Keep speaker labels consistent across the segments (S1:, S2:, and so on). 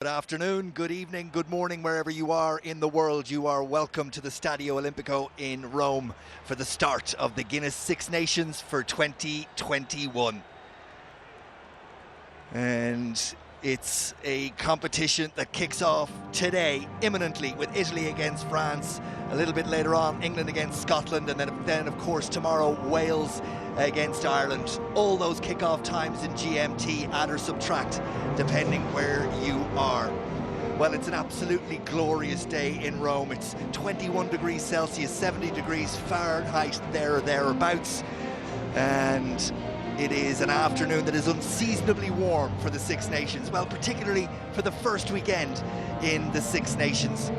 S1: Good afternoon, good evening, good morning, wherever you are in the world. You are welcome to the Stadio Olimpico in Rome for the start of the Guinness Six Nations for 2021. And it's a competition that kicks off today, imminently, with Italy against France. A little bit later on, England against Scotland, and then of course, tomorrow, Wales against Ireland. All those kickoff times in GMT, add or subtract, depending where you are. Well, it's an absolutely glorious day in Rome. It's 21 degrees Celsius, 70 degrees Fahrenheit, there or thereabouts. And it is an afternoon that is unseasonably warm for the Six Nations. Well, particularly for the first weekend in the Six Nations.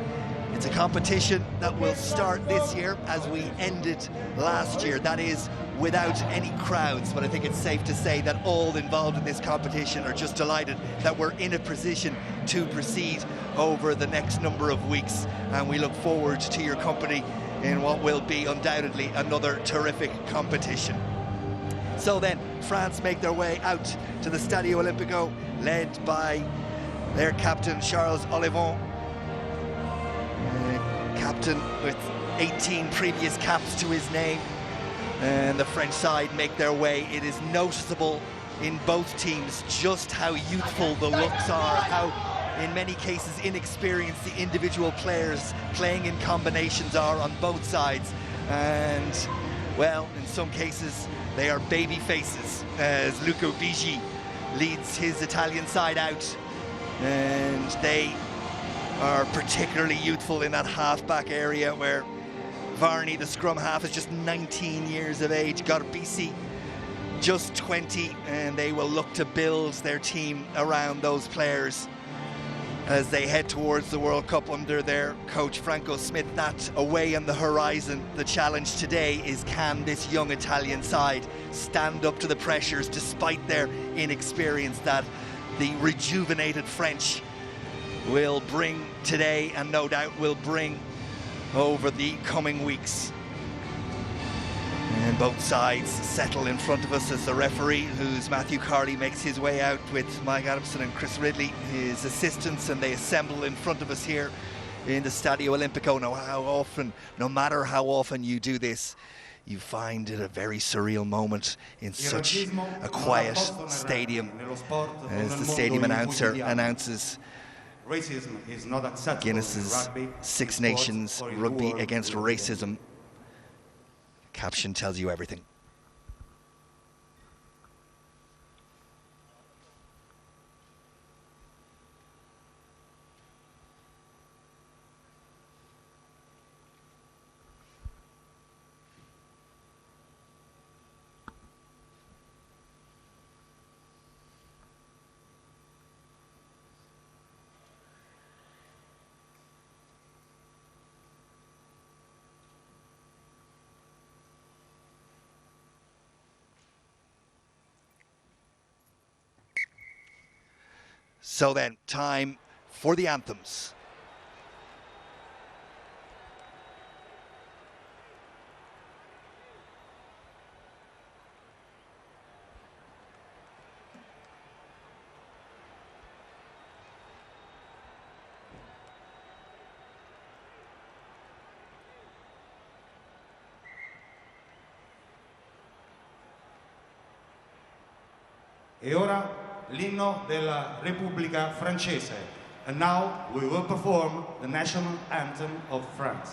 S1: It's a competition that will start this year as we ended last year. That is without any crowds, but I think it's safe to say that all involved in this competition are just delighted that we're in a position to proceed over the next number of weeks, and we look forward to your company in what will be undoubtedly another terrific competition. So then, France make their way out to the Stadio Olimpico, led by their captain Charles Olivon, captain with 18 previous caps to his name. And the French side make their way. It is noticeable in both teams just how youthful the looks are, how in many cases inexperienced the individual players playing in combinations are on both sides. And well, in some cases they are baby faces as Luca Bigi leads his Italian side out, and they are particularly youthful in that half-back area where Varney, the scrum half, is just 19 years of age. Garbisi, just 20, and they will look to build their team around those players as they head towards the World Cup under their coach Franco Smith. That away on the horizon. The challenge today is, can this young Italian side stand up to the pressures despite their inexperience that the rejuvenated French will bring today, and no doubt will bring over the coming weeks. And both sides settle in front of us as the referee, who's Matthew Carley, makes his way out with Mike Adamson and Chris Ridley, his assistants, and they assemble in front of us here in the Stadio Olimpico. No matter how often you do this, you find it a very surreal moment in such a quiet stadium as the stadium announcer announces
S2: racism is not acceptable.
S1: Guinness's Six Nations Rugby Against Racism. Caption tells you everything. So then, time for the anthems.
S2: E ora l'inno della Repubblica Francese. And now we will perform the national anthem of France.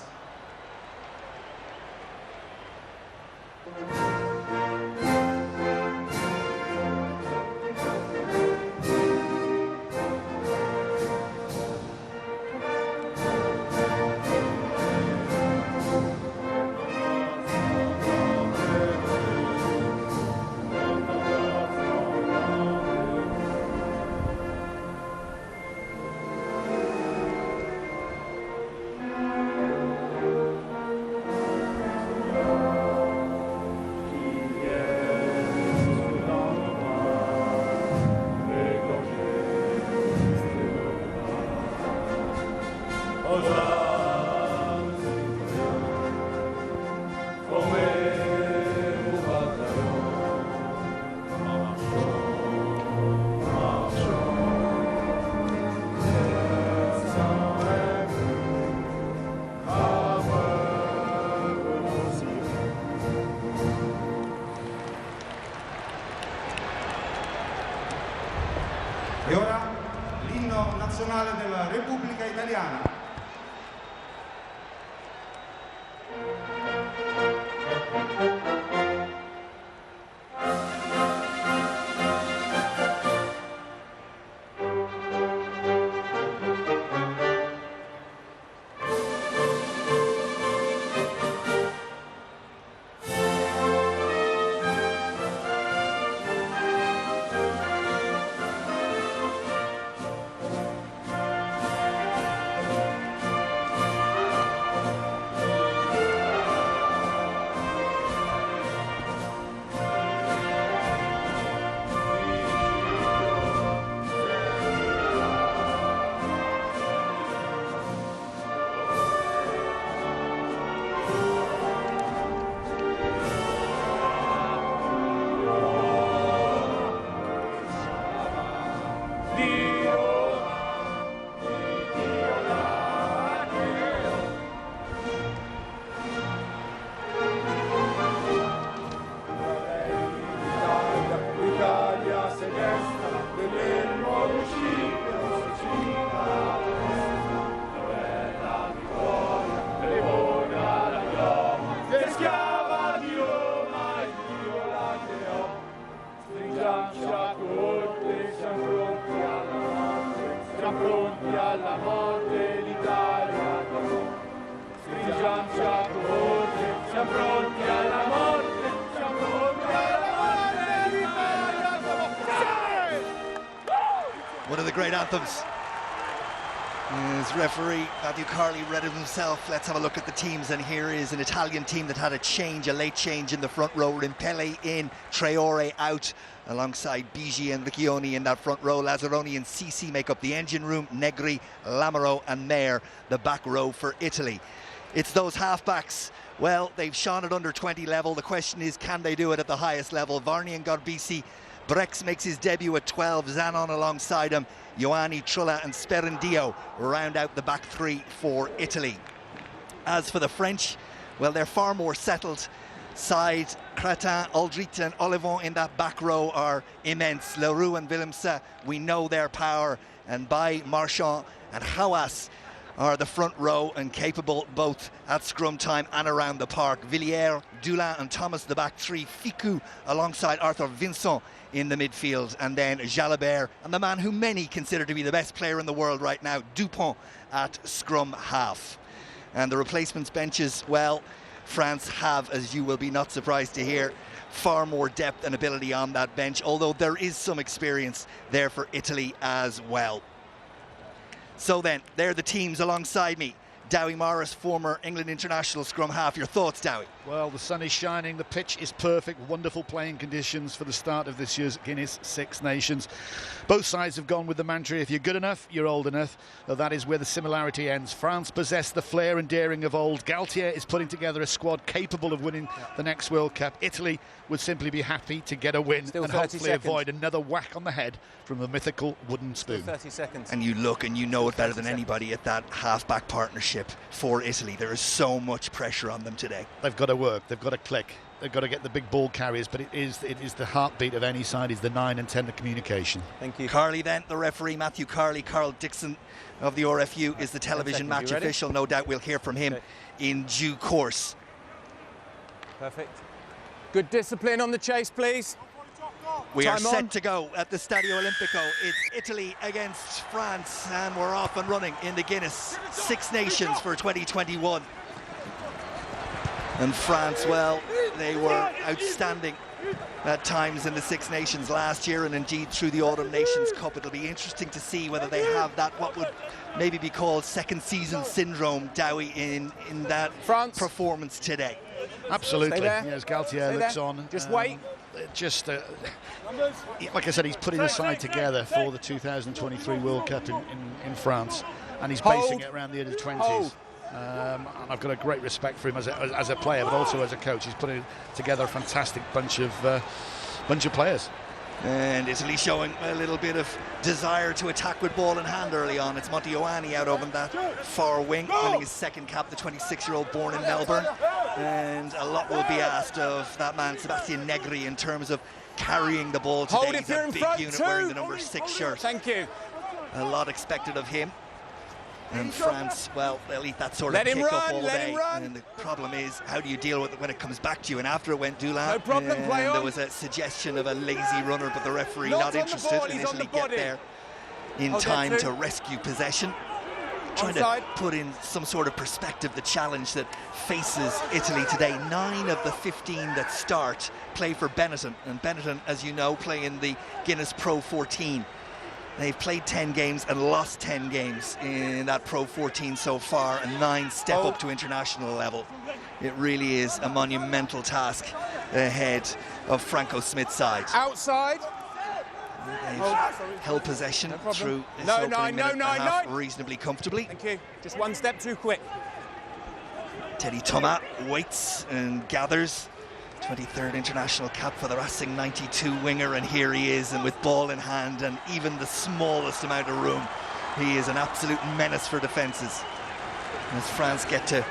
S2: nazionale della Repubblica Italiana.
S1: One of the great anthems. As referee Matthew Carley read it himself. Let's have a look at the teams, and here is an Italian team that had a late change in the front row. Rimpelli in, Traore out, alongside Bigi and Riccioni in that front row. Lazzaroni and Sisi make up the engine room. Negri, Lamaro and Mayer the back row for Italy. It's those half-backs. Well, they've shone at under 20 level. The question is, can they do it at the highest level? Varney and Garbisi. Brex makes his debut at 12, Zanon alongside him. Ioani, Trulla and Sperendio round out the back three for Italy. As for the French, well, they're far more settled side. Cretin, Aldrit and Olivon in that back row are immense. Leroux and Willemse, we know their power. And Bay, Marchand and Hawass are the front row and capable both at scrum time and around the park. Villiers, Dulin and Thomas the back three. Ficou alongside Arthur Vincent in the midfield, and then Jalabert and the man who many consider to be the best player in the world right now, Dupont, at scrum half. And the replacements benches, well, France have, as you will be not surprised to hear, far more depth and ability on that bench, although there is some experience there for Italy as well. So then, they're the teams alongside me. Dowie Morris, former England international scrum half. Your thoughts, Dowie?
S3: Well, the sun is shining, the pitch is perfect, wonderful playing conditions for the start of this year's Guinness Six Nations. Both sides have gone with the mantra, if you're good enough, you're old enough. Well, that is where the similarity ends. France possessed the flair and daring of old. Galtier is putting together a squad capable of winning the next World Cup. Italy would simply be happy to get a win and hopefully avoid another whack on the head from the mythical wooden spoon.
S4: 30 seconds.
S1: And you look and you know it better than anybody at that half-back partnership for Italy. There is so much pressure on them today.
S3: They've got to work, they've got to click, they've got to get the big ball carriers, but it is the heartbeat of any side, is the 9 and 10 of communication.
S4: Thank you.
S1: Carley then, the referee, Matthew Carley. Carl Dixon of the RFU is the television match official. No doubt we'll hear from him in due course.
S4: Perfect. Good discipline on the chase, please.
S1: We are set to go at the Stadio Olimpico. It's Italy against France, and we're off and running in the Guinness Six Nations for 2021. And France, well, they were outstanding at times in the Six Nations last year, and indeed through the Autumn Nations Cup. It'll be interesting to see whether they have that, what would maybe be called second season syndrome, Dowie, in that France performance today.
S3: Absolutely. Yes, Galtier looks on.
S4: Just wait.
S3: Like I said, he's putting the side together for the 2023 World Cup in France, and he's basing it around the under 20s. And I've got a great respect for him as a player, but also as a coach. He's putting together a fantastic bunch of players.
S1: And Italy showing a little bit of desire to attack with ball in hand early on. It's Monty Ioani out over that far wing, winning his second cap, the 26-year-old born in Melbourne. And a lot will be asked of that man, Sebastian Negri, in terms of carrying the ball today. He's a big unit wearing the number 6 shirt.
S4: Thank you.
S1: A lot expected of him. And France, well, they'll eat that sort of
S4: Let him
S1: kick up
S4: run,
S1: all
S4: let
S1: day.
S4: him run.
S1: And the problem is, how do you deal with it when it comes back to you? And after it went Dulin,
S4: No problem, play on.
S1: there was a suggestion of a lazy runner, but the referee not
S4: on the
S1: interested.
S4: ball,
S1: And
S4: he's on
S1: Italy
S4: the
S1: get
S4: body.
S1: there in
S4: Hold that
S1: time
S4: too.
S1: to rescue possession. Trying
S4: Onside.
S1: to put in some sort of perspective the challenge that faces Italy today. 9 of the 15 that start play for Benetton, and Benetton, as you know, play in the Guinness Pro 14. They've played 10 games and lost 10 games in that Pro 14 so far, and 9 step up to international level. It really is a monumental task ahead of Franco Smith's side.
S4: Outside.
S1: They've held possession through this
S4: No,
S1: opening
S4: nine,
S1: minute and a
S4: no,
S1: half
S4: nine.
S1: reasonably comfortably.
S4: Thank you. Just one step too quick.
S1: Teddy Thomas waits and gathers. 23rd international cap for the Racing 92 winger, and here he is, and with ball in hand and even the smallest amount of room, he is an absolute menace for defences. As France get to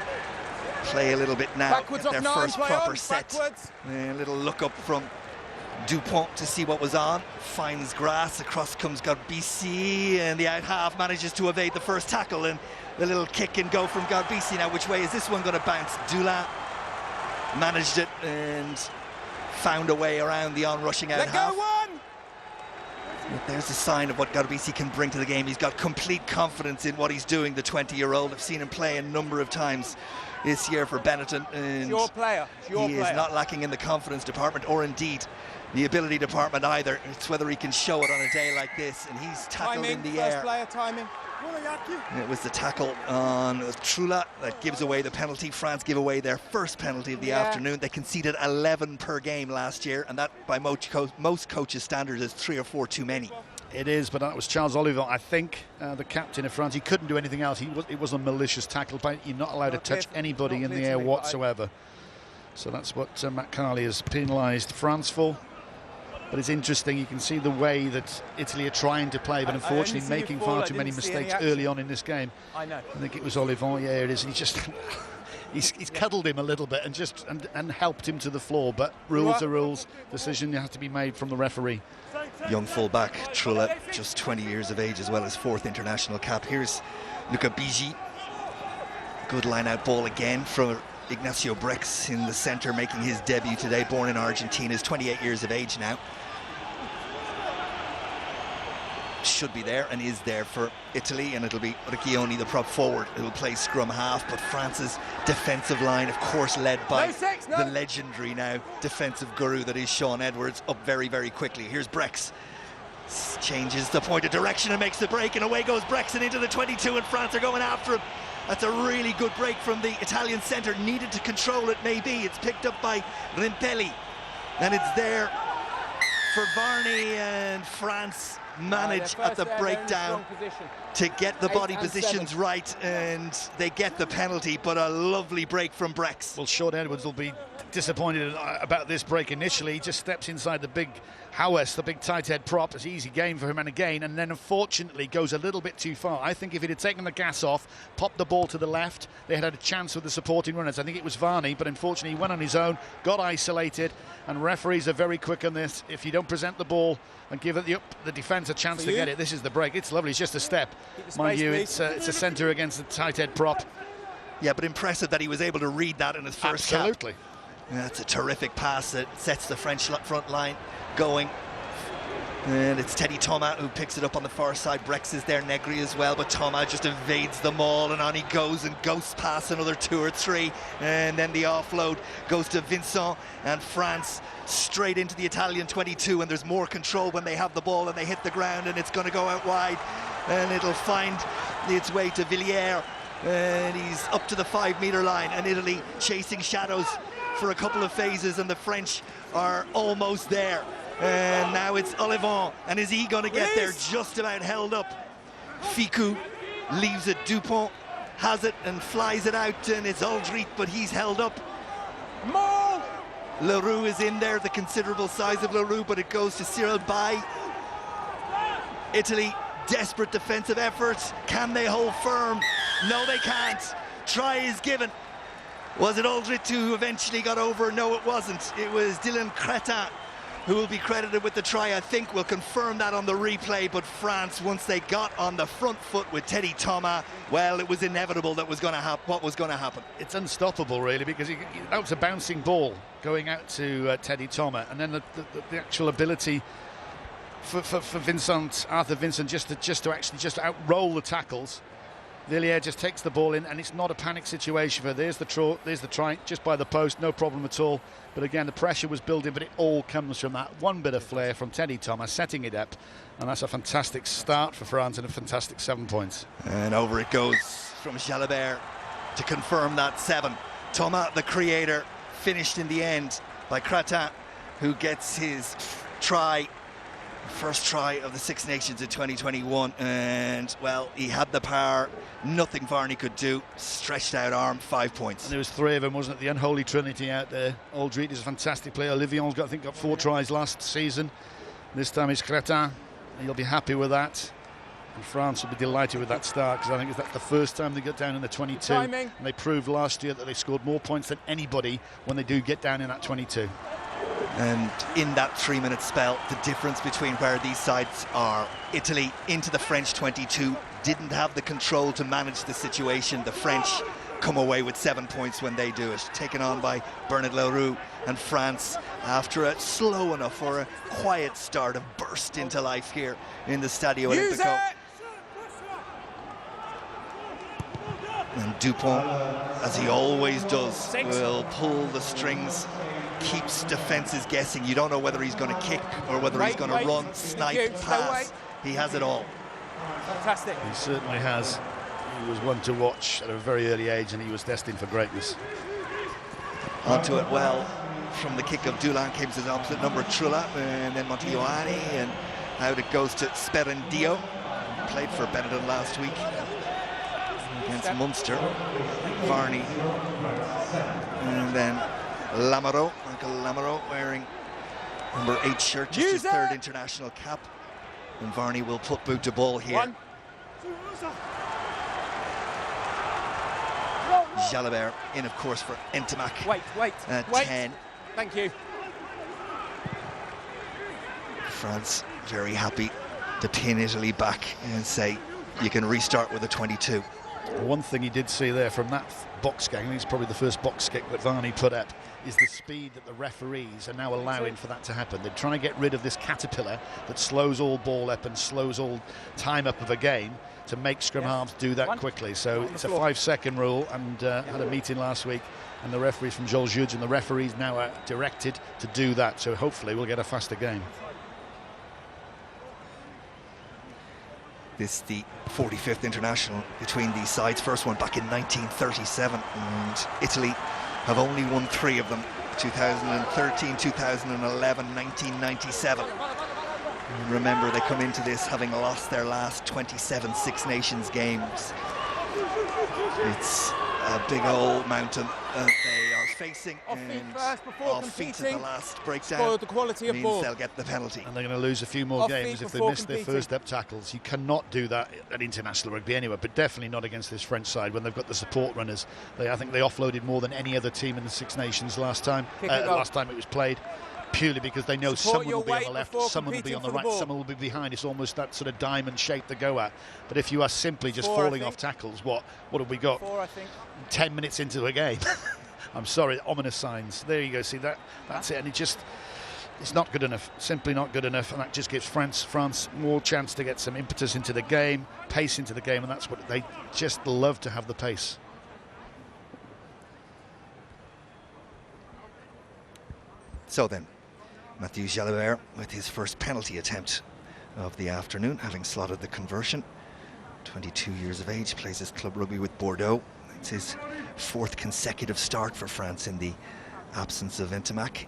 S1: play a little bit now,
S4: Backwards
S1: get
S4: off
S1: their
S4: 9,
S1: first
S4: play
S1: proper
S4: on,
S1: set.
S4: backwards.
S1: A little look up from Dupont to see what was on, finds grass, across comes Garbisi, and the out half manages to evade the first tackle, and the little kick and go from Garbisi. Now, which way is this one going to bounce? Dulin managed it and found a way around the on-rushing out
S4: Let
S1: half.
S4: go one.
S1: But there's a sign of what Garbisi can bring to the game. He's got complete confidence in what he's doing, the 20-year-old. I've seen him play a number of times this year for Benetton, and
S4: It's your player. It's your
S1: he
S4: player.
S1: is not lacking in the confidence department, or indeed the ability department either. It's whether he can show it on a day like this, and he's tackled
S4: Timing,
S1: in the
S4: first
S1: air.
S4: player timing.
S1: And it was the tackle on Trula that gives away the penalty. France give away their first penalty of the afternoon. They conceded 11 per game last year, and that, by most coaches' standards, is 3 or 4 too many.
S3: It is, but that was Charles Oliver, I think, the captain of France. He couldn't do anything else. It was a malicious tackle. But you're not allowed to touch anybody in the air whatsoever. So that's what Matt Carley has penalised France for. But it's interesting, you can see the way that Italy are trying to play, but unfortunately making far too many mistakes early on in this game.
S4: I know.
S3: I think it was Olivon, yeah, it is. He just he's cuddled him a little bit and helped him to the floor. But rules are rules. Decision has to be made from the referee.
S1: Young fullback Trula, just 20 years of age, as well as 4th international cap. Here's Luca Bigi. Good line-out ball again from Ignacio Brex in the centre, making his debut today. Born in Argentina, is 28 years of age now. Should be there and is there for Italy, and it'll be Riccioni, the prop forward, who will play scrum half. But France's defensive line, of course, led by the legendary now defensive guru that is Sean Edwards, up very, very quickly. Here's Brex. Changes the point of direction and makes the break, and away goes Brex and into the 22, and France are going after him. That's a really good break from the Italian centre. Needed to control it, maybe. It's picked up by Rimpelli, and it's there for Varney, and France manage at the breakdown to get the body positions right, and they get the penalty. But a lovely break from Brex.
S3: Well, Sean Edwards will be disappointed about this break initially. He just steps inside the big Howes, the big tight head prop. It's an easy game for him, and again, and then unfortunately goes a little bit too far. I think if he'd have taken the gas off, popped the ball to the left, they had a chance with the supporting runners. I think it was Varney, but unfortunately he went on his own, got isolated, and referees are very quick on this. If you don't present the ball and give it the defence a chance to get it, this is the break. It's lovely, it's just a step. Mind you, it's a centre against the tight head prop.
S1: Yeah, but impressive that he was able to read that in his first cap.
S3: Absolutely.
S1: That's a terrific pass that sets the French front line going. And it's Teddy Thomas who picks it up on the far side. Brex is there, Negri as well, but Thomas just evades them all, and on he goes and ghosts past another 2 or 3. And then the offload goes to Vincent, and France straight into the Italian 22, and there's more control when they have the ball and they hit the ground, and it's going to go out wide, and it'll find its way to Villiers, and he's up to the 5-metre line, and Italy chasing shadows for a couple of phases, and the French are almost there. And now it's Olivon, and is he going to get there? Just about held up. Ficou leaves it, Dupont has it and flies it out, and it's Aldrit, but he's held up.
S4: More!
S1: Leroux is in there, the considerable size of Leroux, but it goes to Cyril Bay. Italy, desperate defensive efforts. Can they hold firm? No, they can't. Try is given. Was it Aldrit who eventually got over? No, it wasn't. It was Dylan Cretin who will be credited with the try, I think, will confirm that on the replay. But France, once they got on the front foot with Teddy Thomas, well, it was inevitable that was going to happen. What was going to happen?
S3: It's unstoppable, really, because that was a bouncing ball going out to Teddy Thomas, and then the actual ability for Arthur Vincent just to outroll the tackles. Villiers just takes the ball in, and it's not a panic situation for her. There's the try, just by the post, no problem at all. But again, the pressure was building, but it all comes from that one bit of flair from Teddy Thomas, setting it up, and that's a fantastic start for France and a fantastic 7 points.
S1: And over it goes from Jalabert to confirm that 7. Thomas, the creator, finished in the end by Cretin, who gets his try. First try of the Six Nations in 2021, and well, he had the power, nothing Varney could do. Stretched out arm, 5 points.
S3: And there was 3 of them, wasn't it? The unholy trinity out there. Aldrit is a fantastic player. Olivion's got 4 tries last season. This time it's Cretin. He'll be happy with that, and France will be delighted with that start, because I think that's the first time they got down in the 22. And they proved last year that they scored more points than anybody when they do get down in that 22.
S1: And in that 3-minute spell, the difference between where these sides are, Italy into the French 22, didn't have the control to manage the situation. The French come away with 7 points when they do it, taken on by Bernard Leroux. And France, after a slow enough or a quiet start, have burst into life here in the Stadio Olimpico. And Dupont, as he always does, will pull the strings, keeps defences guessing. You don't know whether he's going to kick or whether he's going to run, snipe, pass. He has it all.
S4: Fantastic.
S3: He certainly has. He was one to watch at a very early age, and he was destined for greatness.
S1: Onto it well from the kick of Dulin, came to his opposite number, Trulla, and then Montigliani, and out it goes to Sperendio. Played for Benetton last week against Munster. Varney, and then Lamoureux, Michael Lamoureux, wearing number 8 shirt, just his 3rd international cap. And Varney will put boot to ball here. Jalabert in, of course, for Ntamak.
S4: Wait.
S1: 10.
S4: Thank you.
S1: France very happy to pin Italy back and say you can restart with a 22.
S3: One thing he did see there from that box kick, I think it's probably the first box kick that Varney put up, is the speed that the referees are now allowing for that to happen. They're trying to get rid of this caterpillar that slows all ball up and slows all time up of a game to make scrum halves do that quickly. So it's a 5-second rule, and had a meeting last week, and the referees from Jules Judes and the referees now are directed to do that. So hopefully we'll get a faster game.
S1: This is the 45th international between these sides. First one back in 1937, and Italy have only won 3 of them: 2013, 2011, 1997. And remember, they come into this having lost their last 27 Six Nations games. It's a big old mountain that they are facing,
S4: Off feet
S1: and
S4: first before
S1: off feet at the last breakdown.
S4: Spoiled the quality of
S1: means
S4: ball.
S1: they'll get the penalty.
S3: And they're going to lose a few more
S4: Off
S3: games
S4: feet
S3: if they
S4: before
S3: miss their
S4: competing.
S3: first step tackles. You cannot do that at international rugby anywhere, but definitely not against this French side when they've got the support runners. I think they offloaded more than any other team in the Six Nations last time it was played, purely because they know
S4: Support
S3: someone will be on the
S4: your
S3: left,
S4: weight
S3: someone will be on the
S4: before
S3: right,
S4: competing for the
S3: someone will be behind. It's almost that sort of diamond shape to go at. But if you are simply just
S4: 4, I
S3: falling
S4: think.
S3: off tackles, what have we got?
S4: 4, I think.
S3: 10 minutes into a game. I'm sorry, ominous signs. There you go, see that's it, and it's not good enough, simply not good enough, and that just gives France more chance to get some impetus into the game, pace into the game, and that's what they just love to have, the pace.
S1: So then, Mathieu Jalabert with his first penalty attempt of the afternoon, having slotted the conversion. 22 years of age, plays his club rugby with Bordeaux. It's his 4th consecutive start for France in the absence of Ntamak.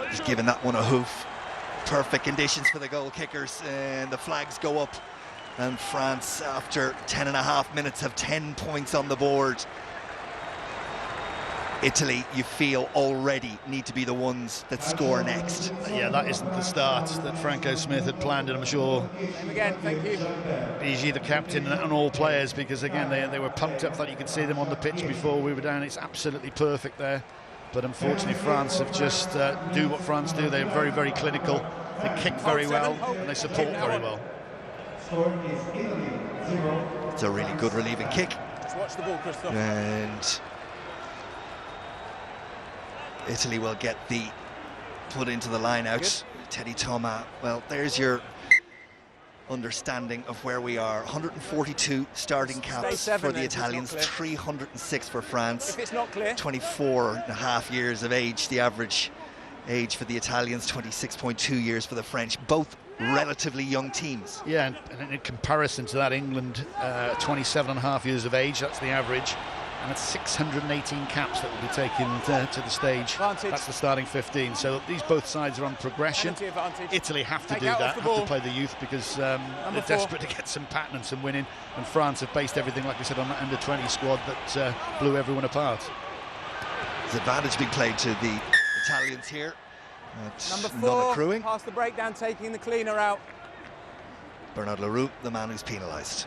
S1: He's given that one a hoof. Perfect conditions for the goal kickers, and the flags go up. And France, after 10.5 minutes, have 10 points on the board. Italy, you feel already need to be the ones that score next.
S3: Yeah, that isn't the start that Franco Smith had planned, and I'm sure
S4: Same again, thank you.
S3: BG, the captain, and all players, because again they were pumped up. Thought you could see them on the pitch before we were down. It's absolutely perfect there, but unfortunately France have just do what France do. They're very, very clinical. They kick very well and they support very well.
S1: It's a really good relieving kick.
S4: Just watch the ball, Christoph.
S1: And Italy will get the put into the line out.
S4: Good.
S1: Teddy Thomas, well, there's your understanding of where we are. 142 starting caps for the Italians, 306 for France.
S4: If it's not clear.
S1: 24 and a half years of age, the average age for the Italians, 26.2 years for the French, both relatively young teams.
S3: Yeah, and in comparison to that, England, 27 and a half years of age, that's the average. And it's 618 caps that will be taken to the stage.
S4: Advantage.
S3: That's the starting 15. So these both sides are on progression. Italy have to do that, have to play the youth, because they're desperate to get some pattern and some winning. And France have based everything, like we said, on that under-20 squad that blew everyone apart.
S1: There's advantage being played to the Italians here.
S4: Number 4,
S1: none accruing.
S4: past the breakdown, taking the cleaner out.
S1: Bernard Leroux, the man who's penalised.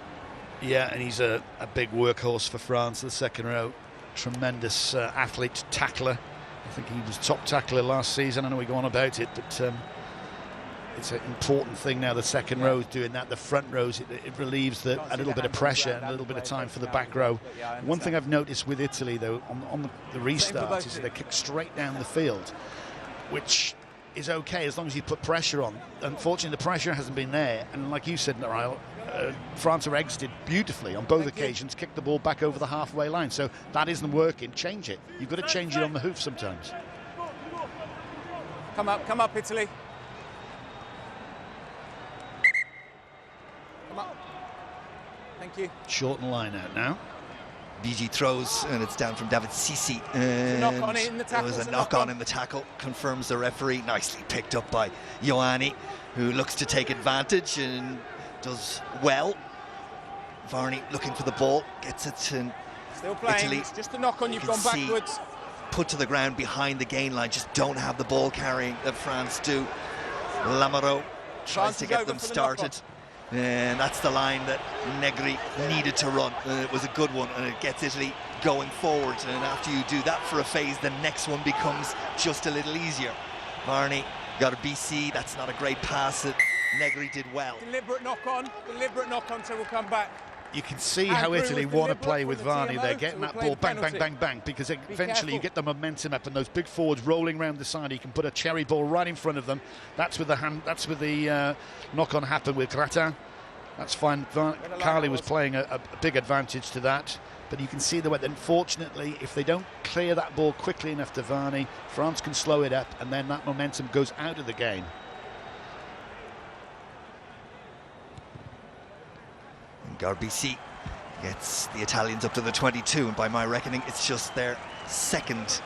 S3: Yeah, and he's a big workhorse for France, the second row. Tremendous athlete, tackler. I think he was top tackler last season. I know we go on about it, but it's an important thing now. The second row is doing that. The front rows, it relieves a little bit of pressure and a little bit of time for the back row. One thing I've noticed with Italy, though, on the restarts, is that they kick straight down the field, which is okay as long as you put pressure on. Unfortunately, the pressure hasn't been there, and like you said, Niall, France are exited beautifully on both occasions, kicked the ball back over the halfway line. So that isn't working. Change it. You've got to change it on the hoof sometimes.
S4: Come up, Italy. Come up. Thank you.
S3: Shorten the line out now.
S1: BG throws, and it's down from David Sisi. And
S4: knock on in the tackle,
S1: there was a knock on in the tackle, confirms the referee. Nicely picked up by Ioani, who looks to take advantage and does well. Varney looking for the ball, gets it, and
S4: still playing.
S1: Italy,
S4: It's just a knock on, you've gone backwards.
S1: Put to the ground behind the gain line, just don't have the ball carrying that France do. Lamoureux tries to get them started. And that's the line that Negri needed to run. It was a good one, and it gets Italy going forward. And after you do that for a phase, the next one becomes just a little easier. Varney got a BC. That's not a great pass. Negri did well.
S4: Deliberate knock on, so we'll come back.
S3: You can see how Italy want to play with Varney. They're getting that ball bang, bang, bang, bang, because eventually you get the momentum up, and those big forwards rolling around the side. You can put a cherry ball right in front of them. That's with the hand. That's with the knock-on happened with Gratin. That's fine. Carly was playing a big advantage to that, but you can see the way. Unfortunately, if they don't clear that ball quickly enough to Varney, France can slow it up, and then that momentum goes out of the game.
S1: Garbisi gets the Italians up to the 22, and by my reckoning, it's just their second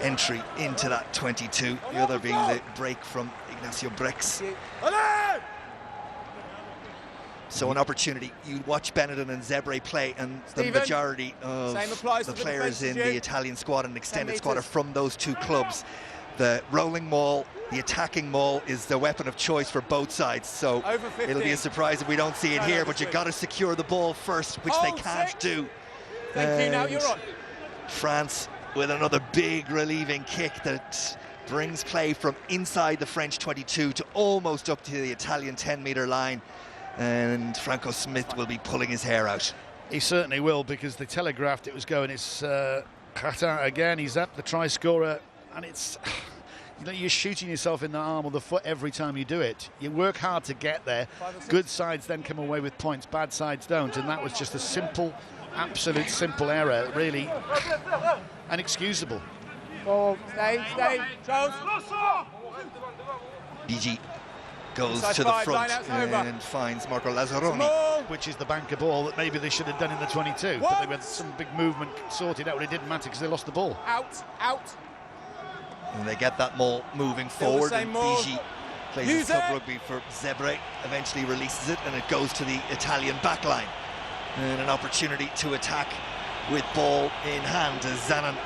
S1: entry into that 22, the other being the break from Ignacio Brex. So an opportunity. You watch Benetton and Zebre play, and the majority of the players in the Italian squad and extended squad are from those two clubs. The rolling maul, the attacking maul, is the weapon of choice for both sides. So it'll be a surprise if we don't see it here, but you've got to secure the ball first, which they can't do.
S4: Thank you, now you're on.
S1: France with another big relieving kick that brings play from inside the French 22 to almost up to the Italian 10-metre line. And Franco Smith will be pulling his hair out.
S3: He certainly will, because they telegraphed it was going. It's Gratin again. He's up, the try scorer, and it's you're shooting yourself in the arm or the foot every time you do it. You work hard to get there. Good sides then come away with points, bad sides don't, and that was just a simple, absolute simple error, really inexcusable.
S4: Stay, Charles.
S1: BG goes to the front and finds Marco Lazzaroni,
S3: which is the banker ball that maybe they should have done in the 22, but they had some big movement sorted out, but it didn't matter because they lost the ball.
S4: Out.
S1: And they get that maul moving forward, and BG plays his club rugby for Zebre, eventually releases it, and it goes to the Italian backline. And an opportunity to attack with ball in hand as Zanon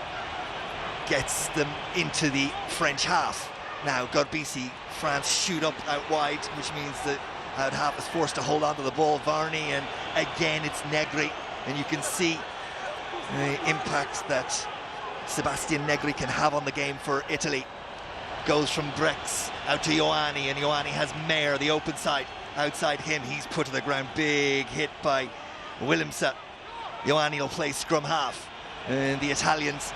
S1: gets them into the French half. Now Gorbisi, France shoot up out wide, which means that out half is forced to hold on to the ball. Varney, and again it's Negri, and you can see the impact that Sébastien Negri can have on the game for Italy. Goes from Brex out to Ioani, and Ioani has Mayer, the open side, outside him. He's put to the ground. Big hit by Willemse. Ioani will play scrum half, and the Italians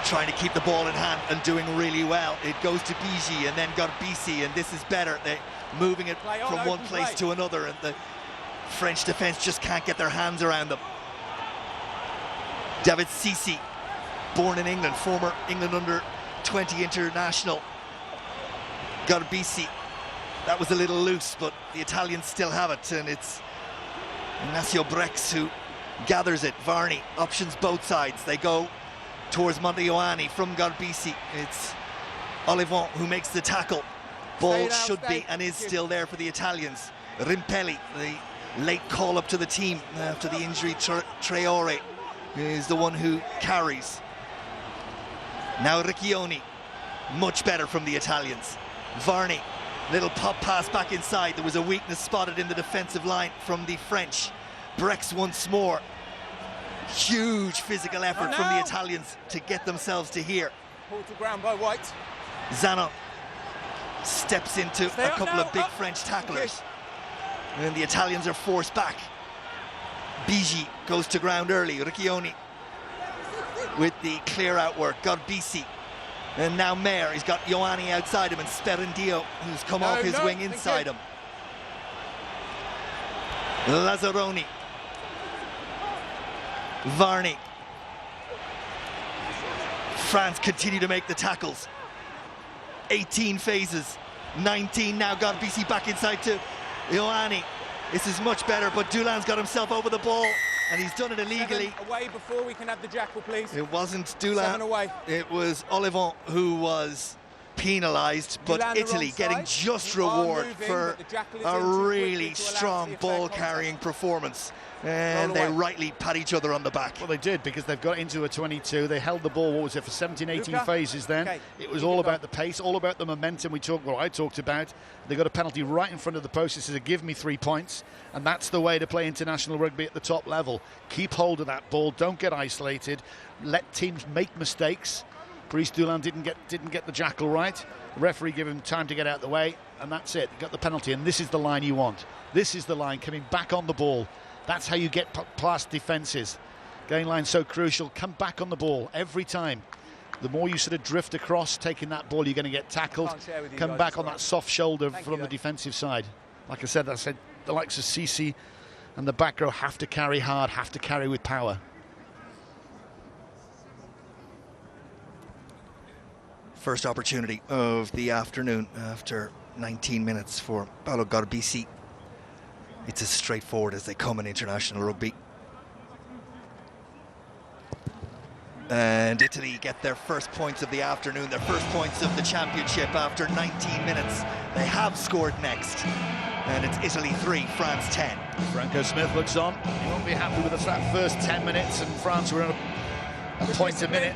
S1: trying to keep the ball in hand and doing really well. It goes to Bigi and then Gorbisi, and this is better. They're moving it from one place to another, and the French defence just can't get their hands around them. David Sisi, born in England, former England under-20 international. Gorbisi, that was a little loose, but the Italians still have it, and it's Ignacio Brex who gathers it. Varney options both sides. They go towards Monteioani from Gorbisi. It's Olivon who makes the tackle. Ball should be and is still there for the Italians. Rimpelli, the late call up to the team after the injury. Traore is the one who carries. Now Riccioni, much better from the Italians. Varney, little pop pass back inside. There was a weakness spotted in the defensive line from the French. Brex once more. Huge physical effort from the Italians to get themselves to here.
S4: Pulled to ground by White.
S1: Zanon steps into a couple of big French tacklers. And the Italians are forced back. Bigi goes to ground early. Riccioni with the clear out work. Gorbisi. And now Mayer. He's got Ioani outside him, and Sperendio, who's come off his wing inside him. Lazzaroni. Varney. France continue to make the tackles. 18 phases, 19 now. Gorbisi back inside to Ioani. This is much better, but Doulin's got himself over the ball, and he's done it illegally.
S4: 7 away before we can have the jackal, please.
S1: It wasn't Doulin.
S4: 7 away.
S1: It was Olivon who was penalised, but
S4: Doulin
S1: Italy getting just reward for a really strong ball-carrying performance. And they rightly pat each other on the back.
S3: Well, they did, because they've got into a 22. They held the ball, what was it, for 17, 18 phases then. Okay. It was all about the pace, all about the momentum I talked about. They got a penalty right in front of the post. It says, give me 3 points. And that's the way to play international rugby at the top level. Keep hold of that ball. Don't get isolated. Let teams make mistakes. Brice Doulin didn't get the jackal right. The referee gave him time to get out of the way, and that's it. He got the penalty, and this is the line you want. This is the line, coming back on the ball. That's how you get past defences. Game line so crucial. Come back on the ball every time. The more you sort of drift across, taking that ball, you're going to get tackled. Come back on that soft shoulder from the defensive side. Like I said, the likes of Sisi and the back row have to carry hard, have to carry with power.
S1: First opportunity of the afternoon after 19 minutes for Paolo Gorbisi. It's as straightforward as they come in international rugby. And Italy get their first points of the afternoon, their first points of the championship after 19 minutes. They have scored next. And it's Italy 3, France 10.
S3: Franco Smith looks on. He won't be happy with that first 10 minutes, and France were on a point a minute.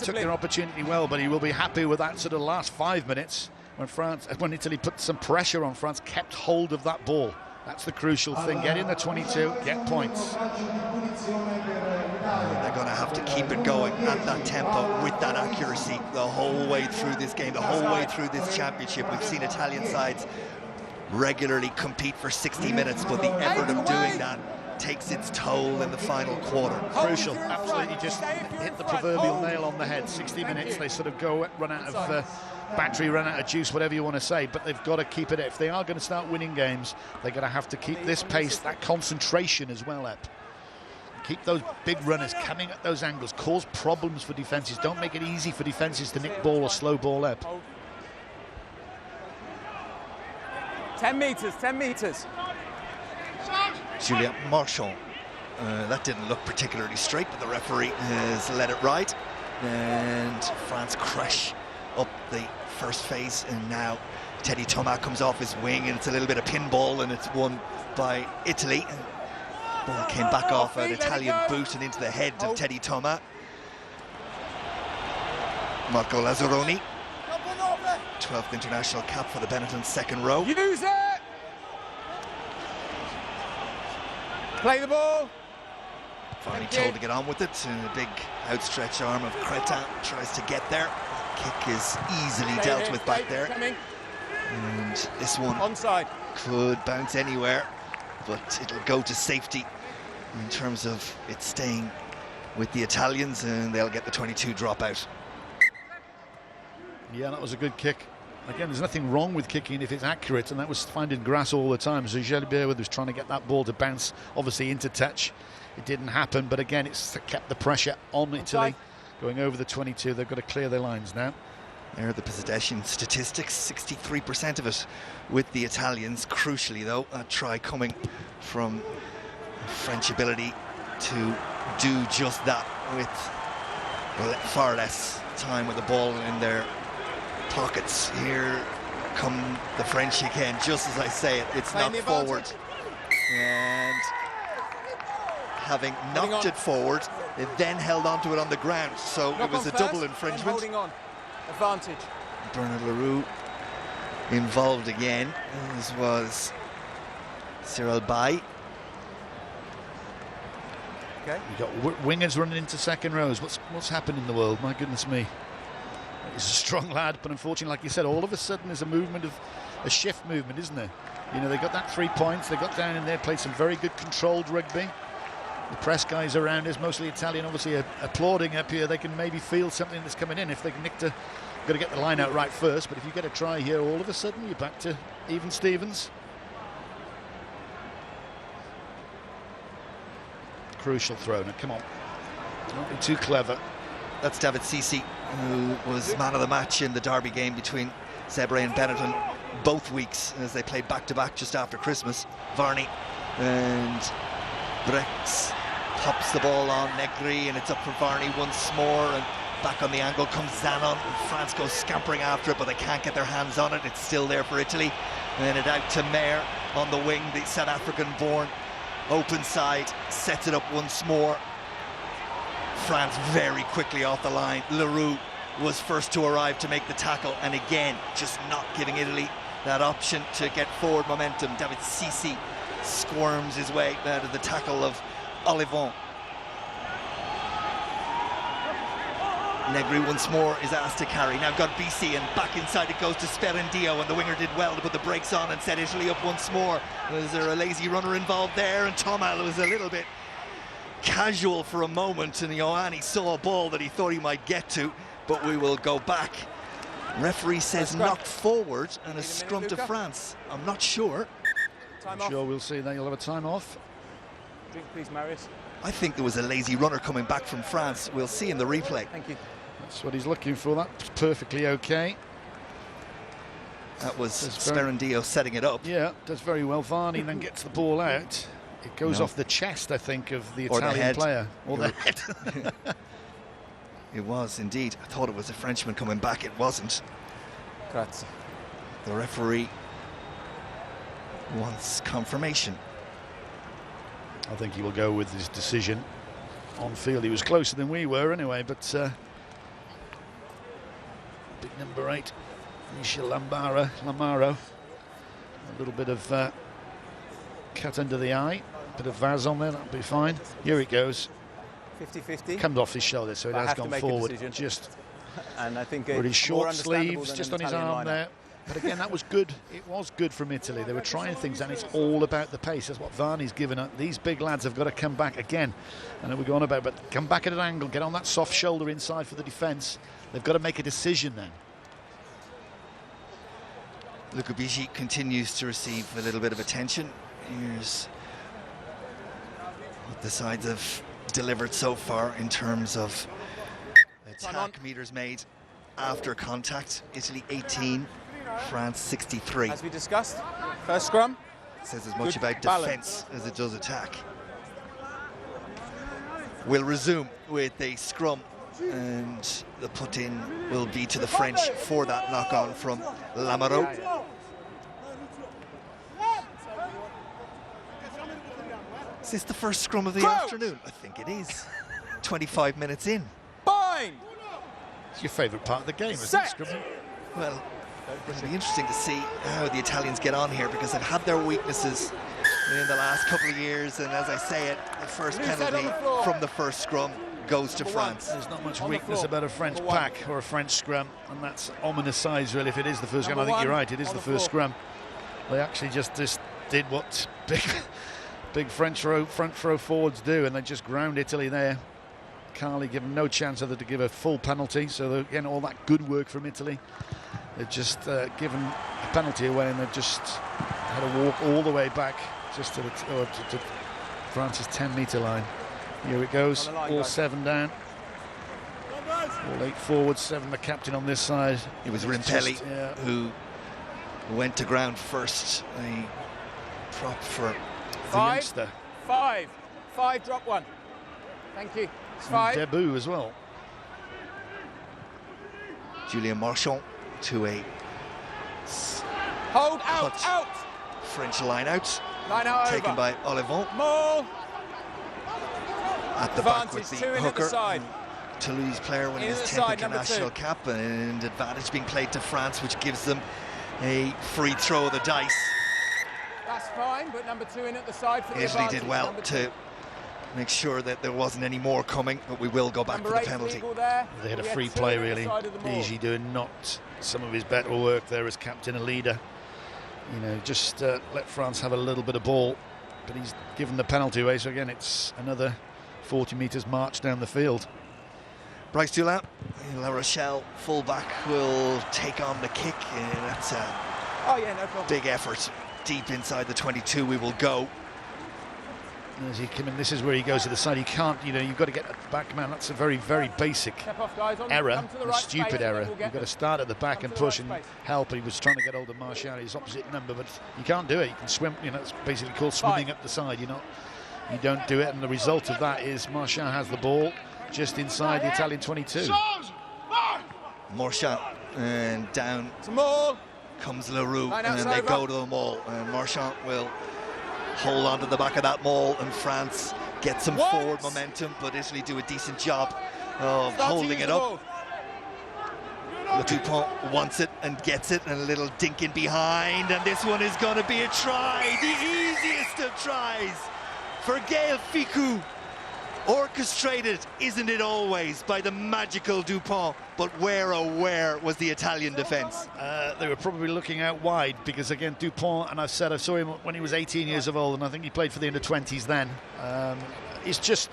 S3: Took their opportunity well, but he will be happy with that sort of last 5 minutes when Italy put some pressure on France, kept hold of that ball. That's the crucial thing. Get in the 22, get points.
S1: They're going to have to keep it going at that tempo with that accuracy the whole way through this game, the whole way through this championship. We've seen Italian sides regularly compete for 60 minutes, but the effort of doing that takes its toll in the final quarter.
S3: Crucial, absolutely, just hit the proverbial nail on the head. 60 minutes, they sort of run out of battery, run out of juice, whatever you want to say, but they've got to keep it. If they are going to start winning games, they're going to have to keep this pace, that concentration as well up. Keep those big runners coming at those angles, cause problems for defences. Don't make it easy for defences to nick ball or slow ball up.
S4: 10 metres, 10 metres.
S1: Julien Marchand. That didn't look particularly straight, but the referee has let it ride. And France crash up the first phase, and now Teddy Thomas comes off his wing, and it's a little bit of pinball, and it's won by Italy. Ball came back off an Italian boot and into the head of Teddy Thomas. Marco Lazzaroni, 12th international cap for the Benetton, second row.
S4: Use it! Play the ball.
S1: Finally told to get on with it, and a big outstretched arm of Cretin tries to get there. Kick is easily dealt with back there. And this one
S4: Onside.
S1: could bounce anywhere, but it'll go to safety in terms of it staying with the Italians, and they'll get the 22 dropout.
S3: Yeah, that was a good kick. Again, there's nothing wrong with kicking if it's accurate, and that was finding grass all the time. So Gelibert was trying to get that ball to bounce, obviously into touch. It didn't happen, but again, it's kept the pressure on Italy. Going over the 22, they've got to clear their lines now.
S1: There are the possession statistics, 63% of it with the Italians. Crucially, though, a try coming from French ability to do just that with far less time with the ball in their pockets. Here come the French again, just as I say it, it's knocked forward. And having knocked it forward, it then held onto it on the ground, so it was a double infringement.
S4: Holding on. Advantage.
S1: Bernard Leroux involved again, as was Cyril Bay.
S4: Okay.
S3: You've got wingers running into second rows. What's happened in the world? My goodness me. He's a strong lad, but unfortunately, like you said, all of a sudden there's a movement of a shift movement, isn't there? You know, they got that 3 points, they got down in there, played some very good controlled rugby. The press guys around us, mostly Italian, obviously applauding up here. They can maybe feel something that's coming in if they can got to get the line out right first. But if you get a try here, all of a sudden you're back to even Stevens. Crucial throw. Now, come on, don't be too clever.
S1: That's David Ceci, who was man of the match in the derby game between Zebre and Benetton both weeks as they played back-to-back just after Christmas. Varney and Brex pops the ball on Negri, and it's up for Varney once more, and back on the angle comes Zanon, and France goes scampering after it, but they can't get their hands on it. It's still there for Italy, and then it out to Mayer on the wing, the South African-born open side, sets it up once more. France very quickly off the line. Leroux was first to arrive to make the tackle, and again, just not giving Italy that option to get forward momentum. David Ceci squirms his way out of the tackle of Olivon. Negri once more is asked to carry. Now got BC, and back inside it goes to Sperendio, and the winger did well to put the brakes on and set Italy up once more. Was there a lazy runner involved there? And Tomal was a little bit casual for a moment, and Ioanni saw a ball that he thought he might get to, but we will go back. Referee says knocked forward and a scrum to France. I'm not sure.
S3: I'm sure we'll see that. You'll have a time off.
S4: Drink, please, Marius.
S1: I think there was a lazy runner coming back from France. We'll see in the replay.
S4: Thank you.
S3: That's what he's looking for. That's perfectly okay.
S1: That was Sperendio setting it up.
S3: Yeah, does very well. Varney then gets the ball out. It goes off the chest, I think, of the Italian player. Or the head.
S1: It was indeed. I thought it was a Frenchman coming back. It wasn't.
S4: Grazie.
S1: The referee wants confirmation.
S3: I think he will go with his decision. On field, he was closer than we were anyway, but big number 8, Michel Lamaro. A little bit of cut under the eye, bit of Vaz on there, that'll be fine. Here it goes.
S4: 50-50.
S3: Comes off his shoulder, so it has gone forward. Just
S4: and I think
S3: with his short sleeves, just on his arm there. But again, that was good. It was good from Italy. They were trying things, and it's all about the pace. That's what Varney's given up. These big lads have got to come back again. I know we're going about, but come back at an angle, get on that soft shoulder inside for the defence. They've got to make a decision then.
S1: Luca Bigi continues to receive a little bit of attention. Here's what the sides have delivered so far in terms of attack meters made after contact. Italy 18, France 63.
S4: As we discussed, first scrum.
S1: Says as much about defence as it does attack. We'll resume with a scrum, and the put-in will be to the French for that knock-on from Lamaro. Is this the first scrum of the afternoon? I think it is. 25 minutes in.
S4: Bind!
S3: It's your favourite part of the game, isn't it,
S4: Set.
S3: Scribbner?
S1: Well, it'll be interesting to see how the Italians get on here, because they've had their weaknesses in the last couple of years, and as I say it, the first
S4: Loose head on
S1: penalty
S4: the floor.
S1: from the first scrum goes to
S4: Number one.
S1: France.
S3: There's not much
S4: On the
S3: weakness
S4: floor.
S3: about a French
S4: Number one.
S3: pack or a French scrum, and that's ominous signs, really, if it is the first scrum. I
S4: Number
S3: think you're
S4: one.
S3: right, it is
S4: On
S3: the
S4: the
S3: first
S4: floor.
S3: scrum. They actually just did what big front row forwards do, and they just ground Italy there. Carly given no chance other to give a full penalty, so again, all that good work from Italy. They've just given a penalty away, and they've just had to walk all the way back just to France's 10-metre line. Here it goes,
S4: On the line,
S3: all
S4: guys.
S3: 7 down. All 8 forwards, 7 the captain on this side.
S1: It was
S3: It's
S1: Rimpelli
S3: just, yeah.
S1: who went to ground first. A prop for
S3: The
S4: Five.
S3: youngster.
S4: 5. 5, drop 1. Thank you. It's
S3: And
S4: 5.
S3: debut as well.
S1: Julien Marchand to a
S4: Hold out,
S1: Cut.
S4: out.
S1: French line out,
S4: Line out
S1: taken
S4: over.
S1: by Olivon
S4: More.
S1: at the back with
S4: Advantage,
S1: the
S4: 2 in at the
S1: hooker.
S4: side.
S1: Toulouse player winning
S4: In
S1: his
S4: at the
S1: 10th
S4: side, number
S1: international
S4: 2.
S1: cap, and advantage being played to France, which gives them a free throw of the dice.
S4: That's fine, but number 2 in at the side for the
S1: Italy
S4: advantage.
S1: did well
S4: Number
S1: to
S4: 2.
S1: make sure that there wasn't any more coming, but we will go back
S4: Number
S1: for the
S4: 8
S1: penalty.
S4: legal there.
S3: They had a
S4: We
S3: free
S4: 2
S3: play,
S4: in at the
S3: really.
S4: side of the ball.
S3: Easy doing not some of his better work there as captain and leader. You know, just let France have a little bit of ball, but he's given the penalty away. So again, it's another 40 metres march down the field.
S1: Bryce Dulin, La Rochelle fullback, will take on the kick, and that's a
S4: Oh yeah, no problem.
S1: big effort. Deep inside the 22 we will go.
S3: As he came in, this is where he goes to the side. He can't, you know, you've got to get at the back man. That's a very, very basic
S4: Step off, guys. On,
S3: error,
S4: come to the
S3: a
S4: right
S3: stupid
S4: space, and
S3: error.
S4: then we'll get
S3: You've got to
S4: them.
S3: start at the back
S4: Come
S3: and
S4: to the
S3: push
S4: right
S3: and
S4: space.
S3: help. And he was trying to get hold of Martial, his opposite number, but you can't do it. You can swim, you know, it's basically called swimming
S4: 5.
S3: up the side. You don't do it, and the result of that is Martial has the ball just inside the Italian 22.
S1: Marchand, and down
S4: Some more.
S1: comes Leroux,
S4: Line
S1: and
S4: out's
S1: they
S4: over.
S1: go to the maul, and Marchand will hold on to the back of that maul, and France get some
S4: What?
S1: forward momentum, but Italy do a decent job of
S4: Start to
S1: holding
S4: use
S1: it
S4: the
S1: up.
S4: ball.
S1: Dupont wants it and gets it, and a little dink in behind, and this one is going to be a try, the easiest of tries for Gaël Ficou. Orchestrated, isn't it always, by the magical Dupont, but where oh where was the Italian defence?
S3: They were probably looking out wide because, again, Dupont, and I've said I saw him when he was 18 years of old, and I think he played for the under-20s then. He's just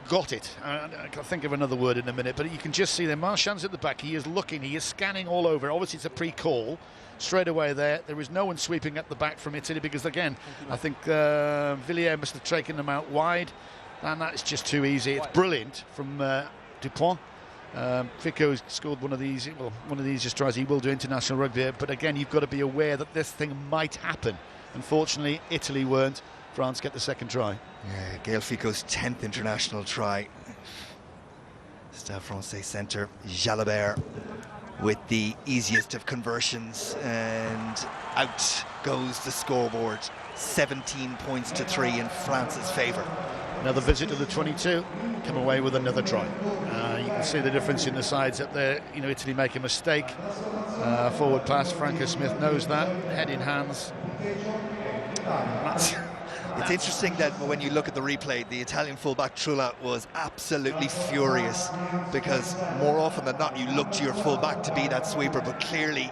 S3: got it. I can think of another word in a minute, but you can just see there. Marchand's at the back. He is looking. He is scanning all over. Obviously, it's a pre-call. Straight away there is no one sweeping at the back from Italy because, again, I think Villiers must have taken them out wide, and that's just too easy. It's brilliant from Dupont. Fico scored one of these just tries. He will do international rugby, but again, you've got to be aware that this thing might happen. Unfortunately, Italy weren't. France get the second try.
S1: Yeah, Gaël Ficou's 10th international try. Stade Francais centre Jalabert with the easiest of conversions, and out goes the scoreboard. 17 points to 3 in France's favour.
S3: Another visit to the 22, come away with another try. You can see the difference in the sides up there. You know, Italy make a mistake. Forward pass, Franco Smith knows that. Head in hands.
S1: It's interesting that when you look at the replay, the Italian fullback Trulla was absolutely furious, because more often than not you look to your fullback to be that sweeper, but clearly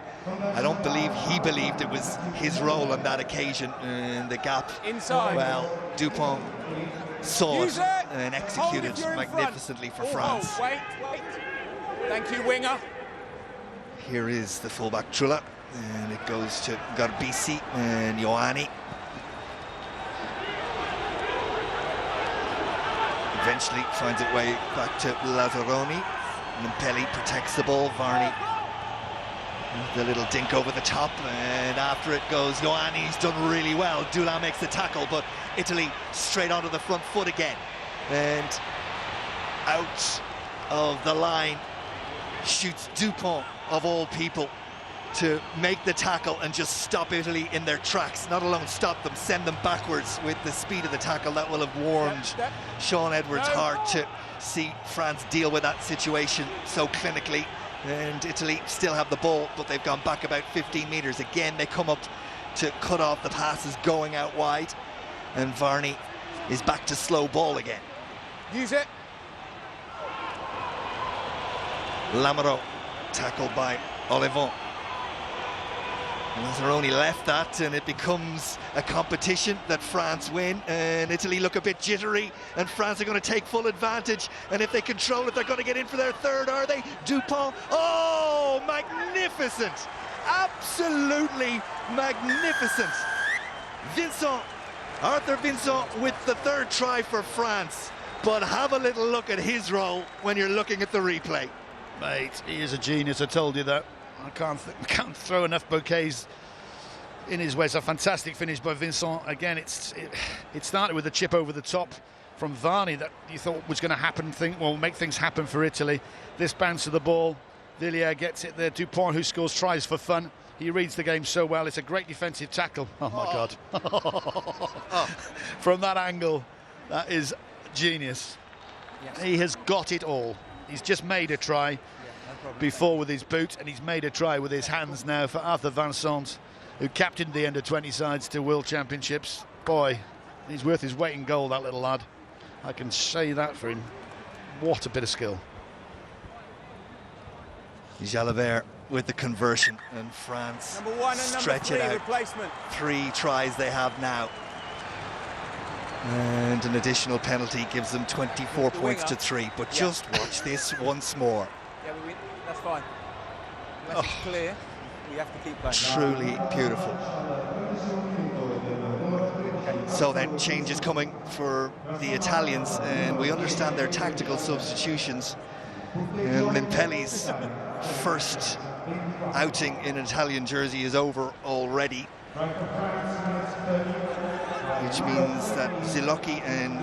S1: I don't believe he believed it was his role on that occasion in the gap.
S4: Inside.
S1: Well, Dupont saw
S4: Use
S1: it
S4: it.
S1: and
S4: Hold
S1: executed
S4: if you're in
S1: magnificently for
S4: front.
S1: France.
S4: Oh, wait. Thank you, winger.
S1: Here is the fullback Trulla, and it goes to Garbisi and Ioanni. Eventually finds its way back to Lazzaroni. Rimpelli protects the ball. Varney, the little dink over the top, and after it goes Ioanni. He's done really well. Dulin makes the tackle, but Italy straight onto the front foot again, and out of the line shoots Dupont of all people. to make the tackle and just stop Italy in their tracks. Not alone stop them, send them backwards with the speed of the tackle. That will have warmed Sean Edwards' heart to see France deal with that situation so clinically. And Italy still have the ball, but they've gone back about 15 metres. Again, they come up to cut off the passes going out wide, and Varney is back to slow ball again.
S4: Use it.
S1: Lamoureux tackled by Olivon. Mazzaroni left that, and it becomes a competition that France win, and Italy look a bit jittery, and France are going to take full advantage, and if they control it, they're going to get in for their third, are they? Dupont, oh, magnificent, absolutely magnificent. Arthur Vincent with the third try for France, but have a little look at his role when you're looking at the replay.
S3: Mate, he is a genius, I told you that. I can't throw enough bouquets in his way. It's a fantastic finish by Vincent. Again, it started with a chip over the top from Varney that you thought was going to happen, make things happen for Italy. This bounce of the ball, Villiers gets it there. Dupont, who scores tries for fun. He reads the game so well. It's a great defensive tackle. Oh, my God. From that angle, that is genius. Yes. He has got it all. He's just made a try before with his boot, and he's made a try with his hands now for Arthur Vincent, who captained the under-20 sides to World Championships. Boy, he's worth his weight in gold, that little lad. I can say that for him. What a bit of skill.
S1: Jalabert with the conversion, and France stretch it out.
S4: Replacement.
S1: 3 tries they have now. And an additional penalty gives them 24 points to 3. But just watch this once more.
S4: Yeah, that's fine. Unless it's clear, we have to keep playing.
S1: Truly beautiful. So then change is coming for the Italians, and we understand their tactical substitutions. Mimpelli's first outing in an Italian jersey is over already, which means that Zilocchi and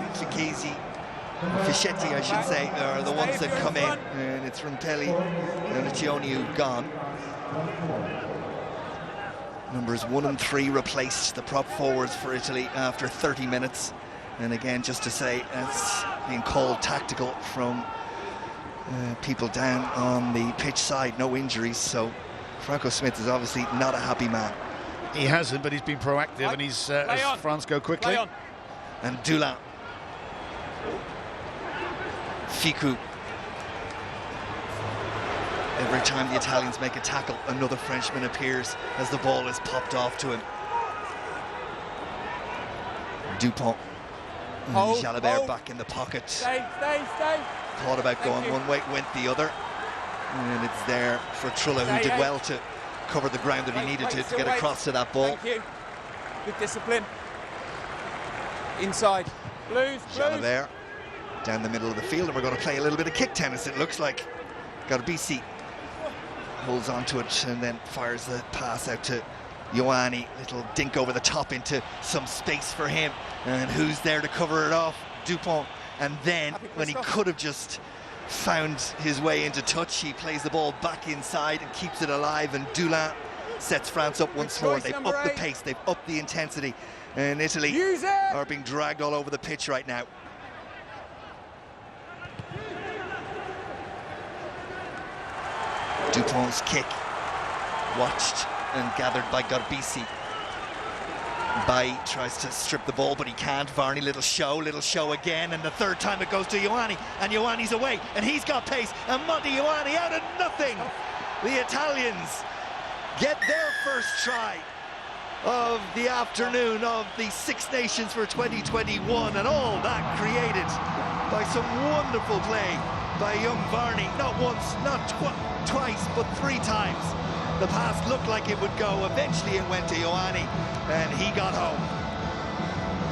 S1: Fischetti, I should say, are the ones that come in, and it's Rimpelli and Cioni who've gone. Numbers 1 and 3 replaced the prop forwards for Italy after 30 minutes. And again, just to say, it's being called tactical from people down on the pitch side, no injuries, so Franco Smith is obviously not a happy man.
S3: He hasn't, but he's been proactive, and he's as France go quickly.
S1: And Dulin. Ficou. Every time the Italians make a tackle, another Frenchman appears as the ball is popped off to him. Dupont. Jalabert back in the pocket.
S4: Stay.
S1: Thought about going one way, went the other. And it's there for Trulla, who did well to cover the ground that he needed to get across to that ball.
S4: Thank you. Good discipline. Inside. Blues.
S1: Jalabert down the middle of the field, and we're going to play a little bit of kick tennis, it looks like. Garbisi holds on to it and then fires the pass out to Ioani. Little dink over the top into some space for him. And who's there to cover it off? Dupont. And then, when he could have just found his way into touch, he plays the ball back inside and keeps it alive, and Dulin sets France up once more. They've upped the pace, they've upped the intensity, and Italy are being dragged all over the pitch right now. Dupont's kick, watched and gathered by Garbisi. Bailly tries to strip the ball, but he can't. Varney, little show again, and the third time it goes to Ioani, and Ioani's away, and he's got pace, and Monty Ioani out of nothing. The Italians get their first try of the afternoon of the Six Nations for 2021, and all that created by some wonderful play by young Varney. Not once, not twice, but 3 times. The pass looked like it would go. Eventually it went to Ioani, and he got home.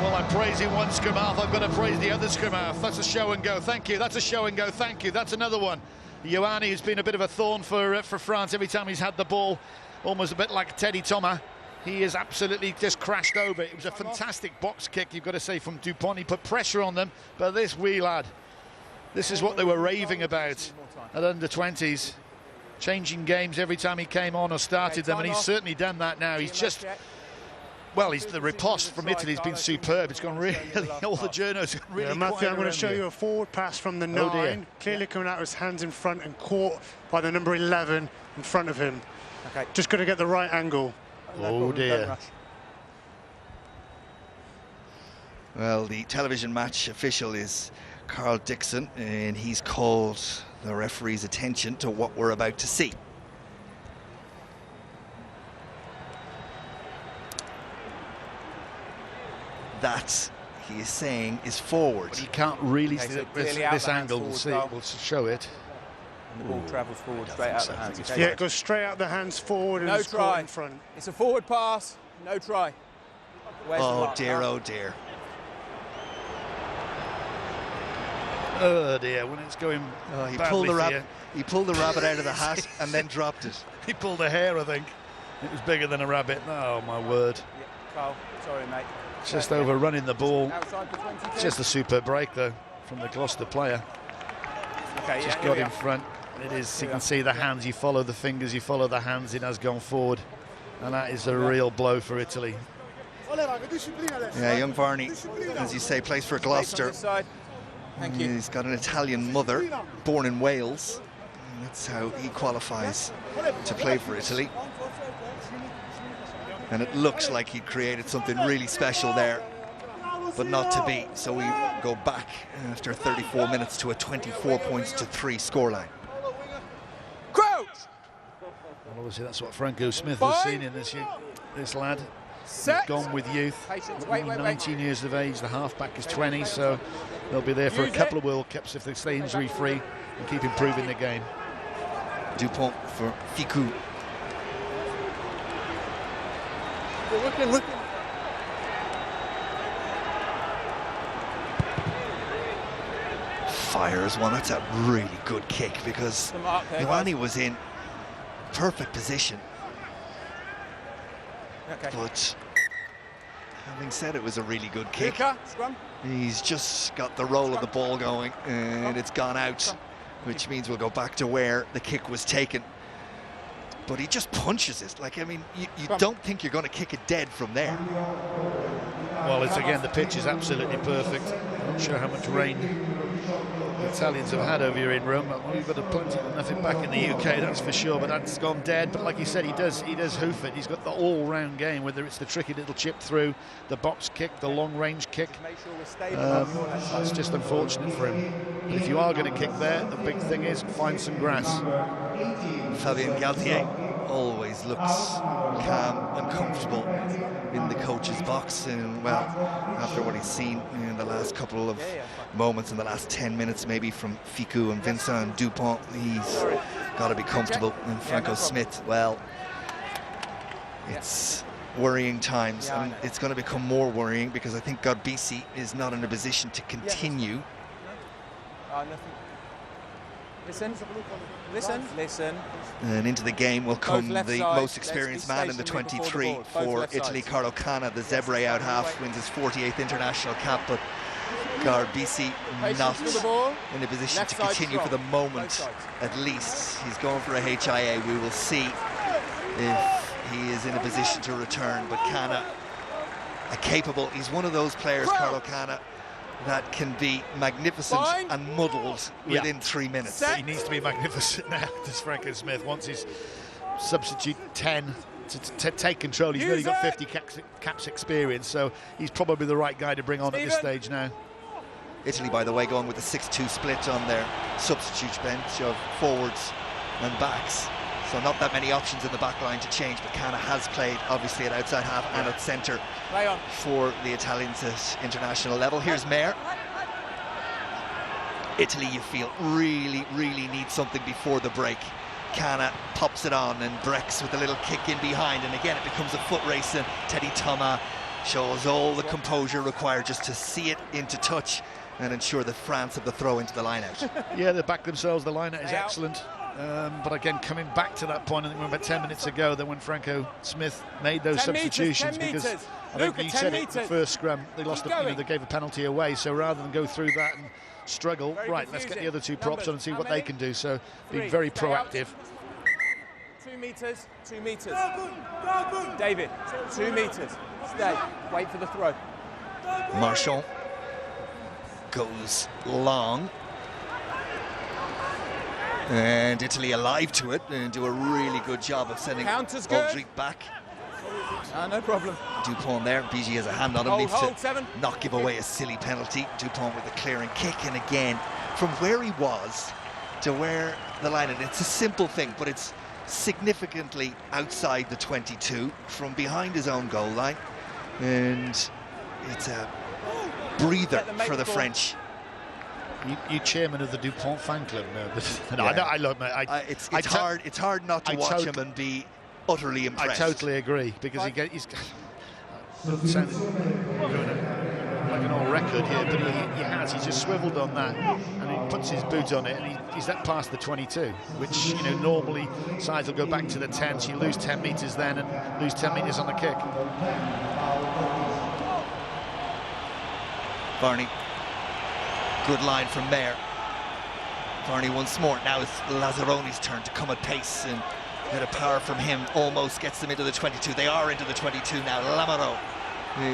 S3: Well, I'm praising one scrum half. I'm going to praise the other scrum half. That's a show and go. Thank you. That's a show and go. Thank you. That's another one. Ioani has been a bit of a thorn for France every time he's had the ball. Almost a bit like Teddy Thomas. He has absolutely just crashed over. It was a fantastic box kick, you've got to say, from Dupont. He put pressure on them, but this wee lad, this is what they were raving about at under-20s. changing games every time he came on or started them, and he's certainly done that now. He's just, well, the riposte from Italy has been superb. It's gone really, all the journos have gone really
S5: Matthew, I'm going to show you a forward pass from the 9, clearly coming out with his hands in front and caught by the number 11 in front of him.
S4: Okay.
S5: Just got to get the right angle.
S3: Oh dear.
S1: Well, the television match official is Carl Dixon, and he's called the referee's attention to what we're about to see. That, he is saying, is forward.
S3: But you can't really
S4: Okay,
S3: see
S4: so
S3: this angle will show it.
S4: And the ball travels forward straight out the hands.
S5: Yeah, it goes straight out the hands forward and
S4: No
S5: it's caught
S4: try.
S5: in front.
S4: It's a forward pass, no try. Where's the
S1: Oh
S4: mark
S1: dear,
S4: now?
S1: oh dear.
S3: Oh dear, when it's going
S1: He
S3: badly
S1: pulled the
S3: for
S1: rabbit.
S3: you.
S1: He pulled the rabbit out of the hat and then dropped it.
S3: He pulled a hair, I think. It was bigger than a rabbit. Oh my word.
S4: Yeah, Carl, sorry mate.
S3: Just overrunning the ball.
S4: Outside for 22.
S3: Just a super break though from the Gloucester player.
S4: Okay,
S3: Just
S4: here
S3: got
S4: we
S3: in
S4: are.
S3: front. It is, you can see the hands, you follow the fingers, you follow the hands, it has gone forward. And that is a real blow for Italy.
S1: Yeah, young Varney, as you say, plays for
S4: Place on
S1: Gloucester.
S4: this side. Thank you.
S1: He's got an Italian mother, born in Wales. And that's how he qualifies to play for Italy. And it looks like he created something really special there, but not to be. So we go back after 34 minutes to a 24 points to 3 scoreline.
S4: Crouch!
S3: Well, obviously that's what Franco Smith has seen in this lad.
S4: Set.
S3: He's gone with youth.
S4: Patience.
S3: Only 19 years of age, the halfback is 20, so they'll be there for a couple of World Cups if they stay injury free and keep improving the game.
S1: Dupont for Ficou. Fires one. That's a really good kick because
S4: The mark there,
S1: Ioani was in perfect position.
S4: Okay.
S1: But having said it was a really good kick,
S4: Luca, scrum.
S1: he's just got the roll of the ball going and it's gone out, which means we'll go back to where the kick was taken. But he just punches it. Like, I mean, you don't think you're going to kick it dead from there.
S3: Well, it's again, the pitch is absolutely perfect. I'm not sure how much rain the Italians have had over here in Rome. We've got plenty of nothing back in the UK, that's for sure, but that's gone dead. But like you said, he does hoof it. He's got the all-round game, whether it's the tricky little chip through, the box kick, the long-range kick.
S4: Make sure we're stable on your left side.
S3: It's just unfortunate for him. But if you are going to kick there, the big thing is find some grass.
S1: Fabien Galtier always looks calm and comfortable in the coach's box, and well, after what he's seen in the last couple of moments, in the last 10 minutes maybe, from Ficou and Vincent and Dupont, he's got to be comfortable. And Franco Smith, well, it's worrying times, and it's going to become more worrying because I think Garbisi is not in a position to continue.
S4: Nothing. Listen.
S1: And into the game will come
S4: left
S1: the
S4: sides.
S1: most experienced man in the
S4: Stationary before the
S1: 23
S4: ball. Both
S1: for
S4: left
S1: Italy,
S4: sides.
S1: Carlo Canna, the Zebre out half, wins his 48th international cap, but Garbisi not
S4: for the ball.
S1: in a position
S4: Left
S1: to
S4: side
S1: continue for
S4: strong.
S1: the
S4: Both
S1: moment.
S4: sides.
S1: At least he's going for a HIA. We will see if he is in a position to return, but Canna, he's one of those players, Carlo Canna, that can be magnificent and muddled within 3 minutes.
S3: He needs to be magnificent now, does Franco Smith. Once he's substitute 10 to take control, he's really got 50 caps experience, so he's probably the right guy to bring on at this stage now.
S1: Italy, by the way, going with a 6-2 split on their substitute bench of forwards and backs. So not that many options in the back line to change, but Canna has played obviously at outside half and at centre for the Italians at international level. Here's Mayer. Italy, you feel, really need something before the break. Canna pops it on and breaks with a little kick in behind, and again it becomes a foot race, and Teddy Thomas shows all the composure required just to see it into touch and ensure that France have the throw into the line-out.
S3: Yeah, they back themselves, the line-out is excellent. But again, coming back to that point, I think we were about 10 minutes ago, then when Franco Smith made those substitutions, because I think you said it, the first scrum, they lost, they gave a penalty away, so rather than go through that and struggle, right, let's get the other two props on and see what they can do, so being very proactive.
S4: meters, 2 meters. David, 2 meters. Stay. Wait for the throw.
S1: Marchand goes long. And Italy alive to it and do a really good job of sending
S4: Counter's good.
S1: Aldrich back.
S4: No problem.
S1: Dupont there. BG has a hand on him.
S4: Hold,
S1: Needs
S4: hold,
S1: to
S4: 7.
S1: not give away a silly penalty. Dupont with a clearing kick. And again, from where he was to where the line, and it's a simple thing, but it's significantly outside the 22 from behind his own goal line. And it's a breather for the French.
S3: You chairman of the Dupont fan club now.
S1: Yeah.
S3: I love it.
S1: It's hard not to watch him and be utterly impressed.
S3: I totally agree, because he's sounded like an old record here, but he's just swiveled on that, and he puts his boot on it, and he's that past the 22, which, you know, normally sides will go back to the 10, so you lose 10 metres then and lose 10 metres on the kick.
S1: Varney, good line from Mayer. Varney once more. Now it's Lazzaroni's turn to come at pace, and a bit of power from him almost gets them into the 22. They are into the 22 now. Lamaro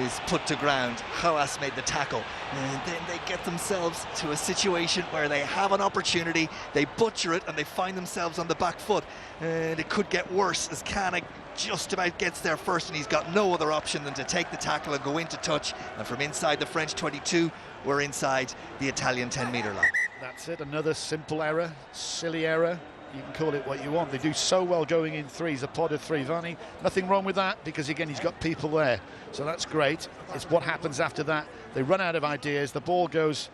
S1: is put to ground. Haas made the tackle, and then they get themselves to a situation where they have an opportunity, they butcher it, and they find themselves on the back foot, and it could get worse as Kana just about gets there first, and he's got no other option than to take the tackle and go into touch, and from inside the French 22 we're inside the Italian 10-metre line.
S3: That's it, another simple error, silly error. You can call it what you want. They do so well going in threes, a pod of 3. Varney, nothing wrong with that, because again he's got people there, so that's great. It's what happens after that. They run out of ideas, the ball goes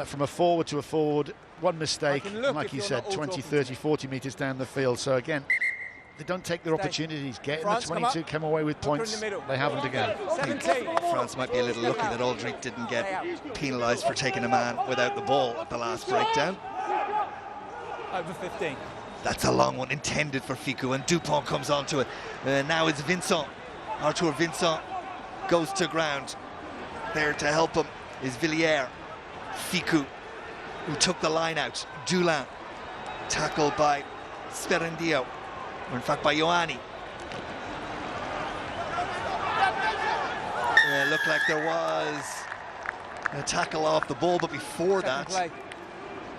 S3: from a forward to a forward, one mistake, and like you said, 20, 30, 40 metres down the field. So again, they don't take their opportunities. Get in the 22, come away with points. They haven't again.
S1: France might be a little lucky that Aldrich didn't get penalised for taking a man without the ball at the last breakdown.
S4: Over 15.
S1: That's a long one intended for Ficou, and Dupont comes onto it. Now it's Vincent. Arthur Vincent goes to ground. There to help him is Villiers. Ficou, who took the line out. Dulin, tackled by Sperendio, or in fact by Ioani. Looked like there was a tackle off the ball, but before that,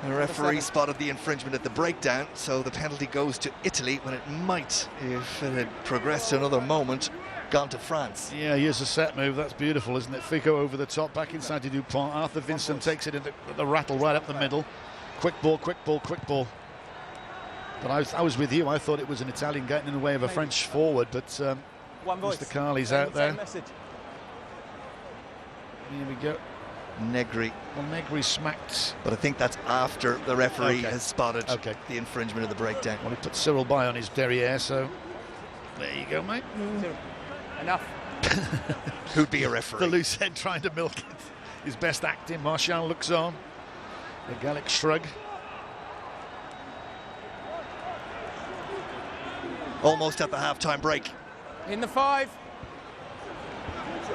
S1: the referee spotted the infringement at the breakdown, so the penalty goes to Italy when it might, if it had progressed to another moment, gone to France.
S3: Yeah, here's a set move. That's beautiful, isn't it? Ficou over the top, back inside to Dupont. Arthur Vincent takes it into the rattle right up the middle. Quick ball, quick ball, quick ball. But I was with you. I thought it was an Italian getting in the way of a French forward, but Mr. Carley's out there. Here we go.
S1: Negri.
S3: Well, Negri smacked.
S1: But I think that's after the referee has spotted the infringement of the breakdown.
S3: Well, he put Cyril by on his derriere, so there you go, mate.
S4: Enough.
S1: Who'd be a referee?
S3: The loose head trying to milk it. His best acting. Marchand looks on. The Gallic shrug.
S1: Almost at the half-time break.
S4: In the 5.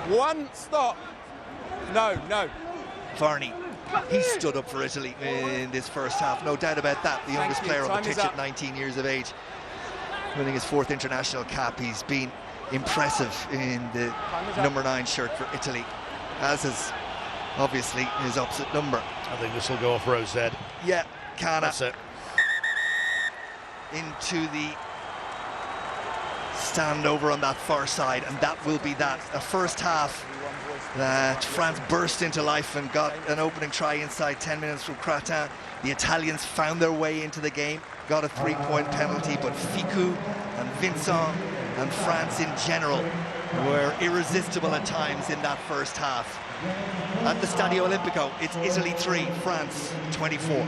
S4: One stop. No.
S1: Varney, he stood up for Italy in this first half, no doubt about that. The youngest player on the pitch at 19 years of age, winning his 4th international cap. He's been impressive in the number 9 shirt for Italy, as is obviously his opposite number.
S3: I think this will go off Rose Ed.
S1: Yeah, Kana.
S3: That's it.
S1: Into the stand over on that far side, and that will be that. A first half that France burst into life and got an opening try inside 10 minutes from Cretin. The Italians found their way into the game, got a 3-point penalty, but Ficou and Vincent and France in general were irresistible at times in that first half. At the Stadio Olimpico, it's Italy 3, France 24.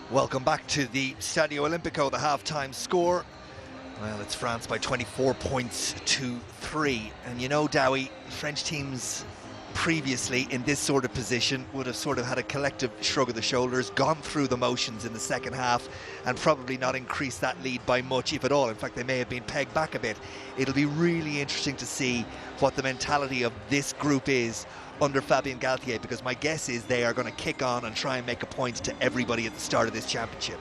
S1: Welcome back to the Stadio Olimpico, the half-time score. Well, it's France by 24 points to 3. And you know, Dowie, French teams previously in this sort of position would have sort of had a collective shrug of the shoulders, gone through the motions in the second half, and probably not increased that lead by much, if at all. In fact, they may have been pegged back a bit. It'll be really interesting to see what the mentality of this group is under Fabien Galtier, because my guess is they are going to kick on and try and make a point to everybody at the start of this championship.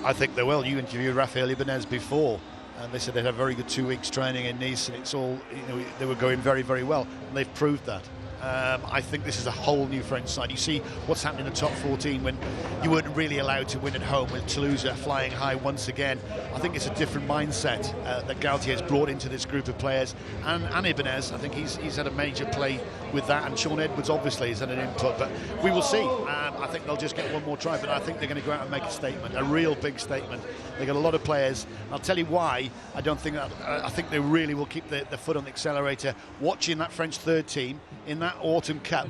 S3: I think they will. You interviewed Rafael Ibanez before, and they said they'd had a very good 2 weeks training in Nice, and it's all, you know, they were going very, very well, and they've proved that. I think this is a whole new French side. You see what's happening in the top 14 when you weren't really allowed to win at home, with Toulouse flying high once again. I think it's a different mindset that Galtier has brought into this group of players, and Ibanez, I think he's had a major play with that, and Sean Edwards obviously has had an input, but we will see. I think they'll just get one more try, but I think they're going to go out and make a statement, a real big statement. They've got a lot of players. I'll tell you why I don't think that. I think they really will keep their foot on the accelerator. Watching that French third team in that Autumn Cup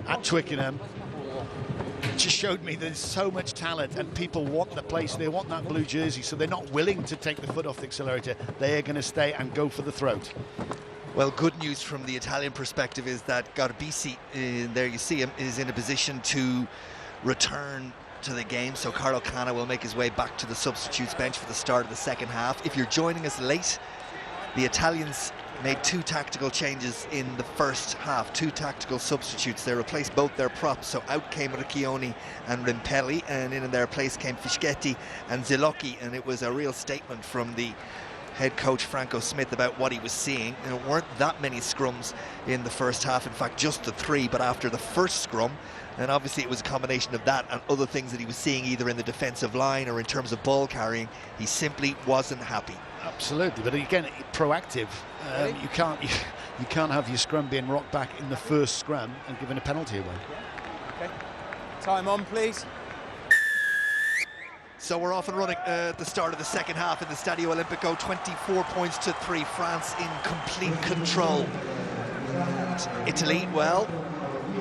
S3: at Twickenham just showed me there's so much talent, and people want the place, they want that blue jersey, so they're not willing to take the foot off the accelerator. They are going to stay and go for the throat.
S1: Well, good news from the Italian perspective is that Garbisi, there you see him, is in a position to return to the game, so Carlo Cana will make his way back to the substitutes bench for the start of the second half. If you're joining us late, the Italians made 2 tactical changes in the first half, 2 tactical substitutes. They replaced both their props, so out came Riccioni and Rimpelli, and in their place came Fischetti and Zilocchi, and it was a real statement from the head coach Franco Smith about what he was seeing. There weren't that many scrums in the first half, in fact just the 3, but after the first scrum, and obviously it was a combination of that and other things that he was seeing either in the defensive line or in terms of ball carrying, he simply wasn't happy.
S3: Absolutely, but again, proactive. You can't have your scrum being rocked back in the first scrum and giving a penalty away.
S4: Okay. Time on, please.
S1: So we're off and running at the start of the second half in the Stadio Olimpico. 24 points to 3. France in complete control. And Italy, well,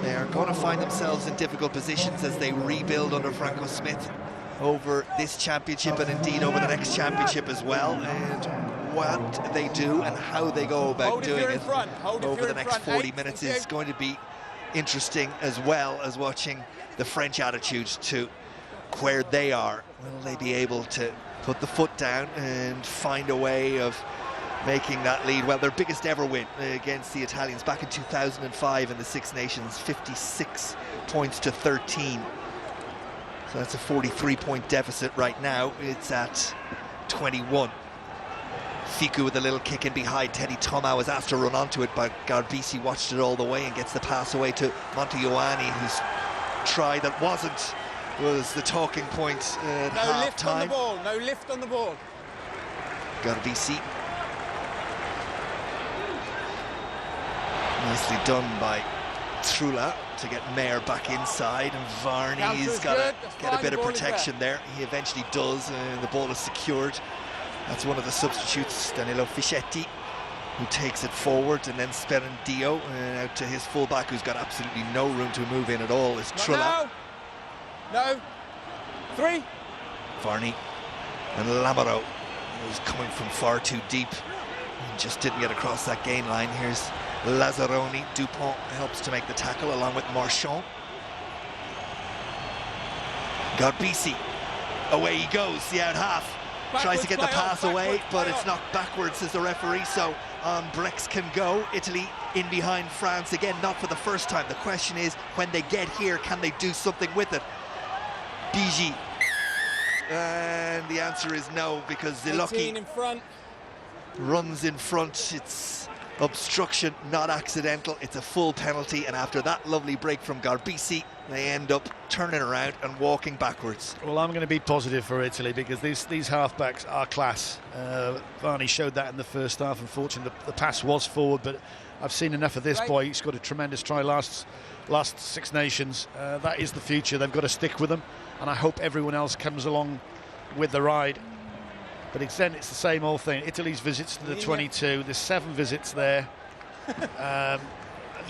S1: they're going to find themselves in difficult positions as they rebuild under Franco Smith over this championship and indeed over the next championship as well. And what they do and how they go about doing it over the next 40 minutes is going to be interesting, as well as watching the French attitude to where they are. Will they be able to put the foot down and find a way of making that lead? Well, their biggest ever win against the Italians back in 2005 in the Six Nations, 56 points to 13. So that's a 43-point deficit right now. It's at 21. Fiku with a little kick in behind. Teddy Thomas was asked to run onto it, but Garbisi watched it all the way and gets the pass away to Montejoani, whose try that wasn't was the talking point at
S4: No lift on the
S1: half-time.
S4: ball, no lift on the ball.
S1: Garbisi. Nicely done by Trula to get Mayer back inside, and Varney's got to get a bit of protection there. He eventually does, and the ball is secured. That's one of the substitutes, Danilo Fischetti, who takes it forward, and then Sperandio out to his fullback, who's got absolutely no room to move in at all, is Trula.
S4: No. 3.
S1: Varney and Lamaro, who's coming from far too deep and just didn't get across that gain line. Here's Lazzaroni. Dupont helps to make the tackle along with Marchand. Garbisi, away he goes, the out half. Tries to get the pass away, but it's knocked backwards as the referee, so Brex can go. Italy in behind France again, not for the first time. The question is, when they get here, can they do something with it? Bigi. And the answer is no, because Zilocchi runs in front. It's obstruction, not accidental. It's a full penalty, and after that lovely break from Garbisi, they end up turning around and walking backwards.
S3: Well, I'm going to be positive for Italy, because these half-backs are class. Varney showed that in the first half. Unfortunately, the pass was forward, but I've seen enough of this boy. He scored a tremendous try last Six Nations. That is the future. They've got to stick with them, and I hope everyone else comes along with the ride. But again, it's the same old thing. Italy's visits to the 22, there's 7 visits there.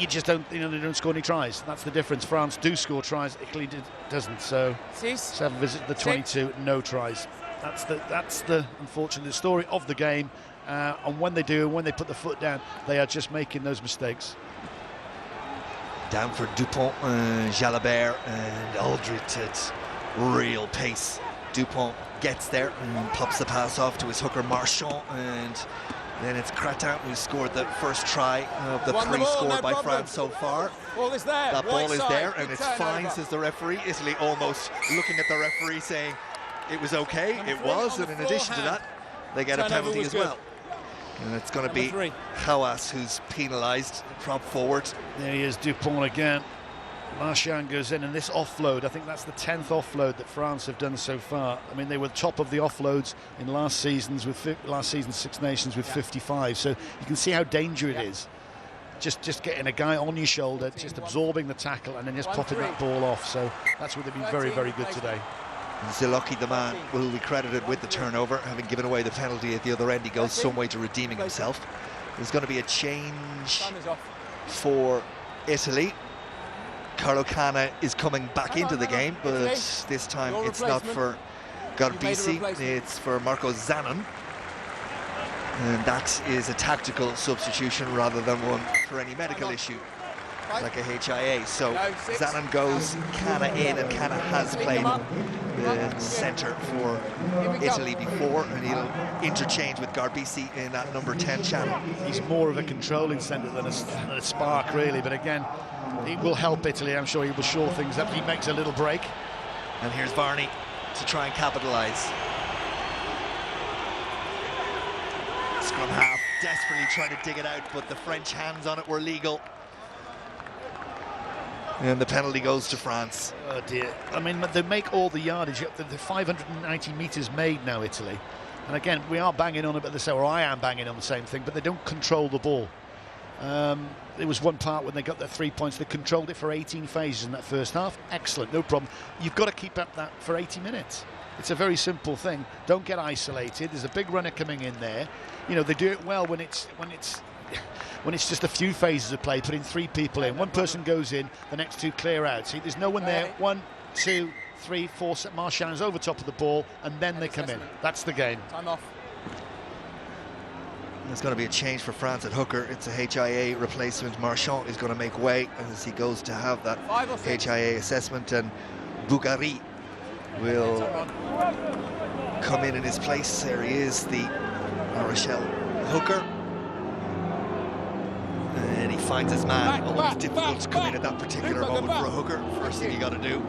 S3: you just don't, they don't score any tries. That's the difference. France do score tries, Italy doesn't. So 7 visits to the 22, no tries. That's the unfortunate story of the game. And when they do, when they put the foot down, they are just making those mistakes.
S1: Down for Dupont, Jalabert and Aldrit at real pace. Dupont gets there and pops the pass off to his hooker Marchand, and then it's Cretin who scored the first try of the 3 scored by France so far.
S4: Ball is there.
S1: That ball is there, and it's fine,
S4: over.
S1: says the referee. Italy almost looking at the referee saying it was okay, it was, and in addition to that, they get a penalty as well. And it's going to be Hawass who's penalised, prop forward.
S3: There he is, Dupont again. Marchand goes in, and this offload, I think that's the 10th offload that France have done so far. I mean, they were top of the offloads in last season's Six Nations with 55. So you can see how dangerous it is. Just getting a guy on your shoulder, just absorbing the tackle, and then just popping that ball off. So that's where they've been very, very good today.
S1: Zilocki, the man, will be credited with the turnover, having given away the penalty at the other end. He goes some way to redeeming himself. There's going to be a change for Italy. Carlo Canna is coming back into the game, but this time it's not for Garbisi, it's for Marco Zanon. And that is a tactical substitution rather than one for any medical issue, like a HIA. So Zanon goes, Canna in, and Canna has played centre for Italy before, and he'll interchange with Garbisi in that number 10 channel.
S3: He's more of a controlling centre than a spark, really, but again, it will help Italy. I'm sure he will shore things up. He makes a little break.
S1: And here's Varney to try and capitalise. Scrum half desperately trying to dig it out, but the French hands on it were legal. And the penalty goes to France.
S3: Oh dear. I mean, they make all the yardage. The 590 metres made now, Italy. And again, we are banging on about this, or I am banging on the same thing, but they don't control the ball. There was one part when they got their 3 points, they controlled it for 18 phases in that first half. Excellent, no problem. You've got to keep up that for 80 minutes. It's a very simple thing. Don't get isolated. There's a big runner coming in there. You know, they do it well when it's just a few phases of play, putting 3 people in. One person goes in, the next 2 clear out. See, there's no one there. 1, 2, 3, 4. Marchand's over top of the ball, and then they come in. That's the game.
S4: Time off.
S1: There's going to be a change for France at hooker. It's a HIA replacement. Marchand is going to make way as he goes to have that HIA assessment, and Bougari will come in his place. There he is, the La Rochelle hooker. And he finds his man. Always difficult to come in at that particular moment for a hooker. First thing you got to do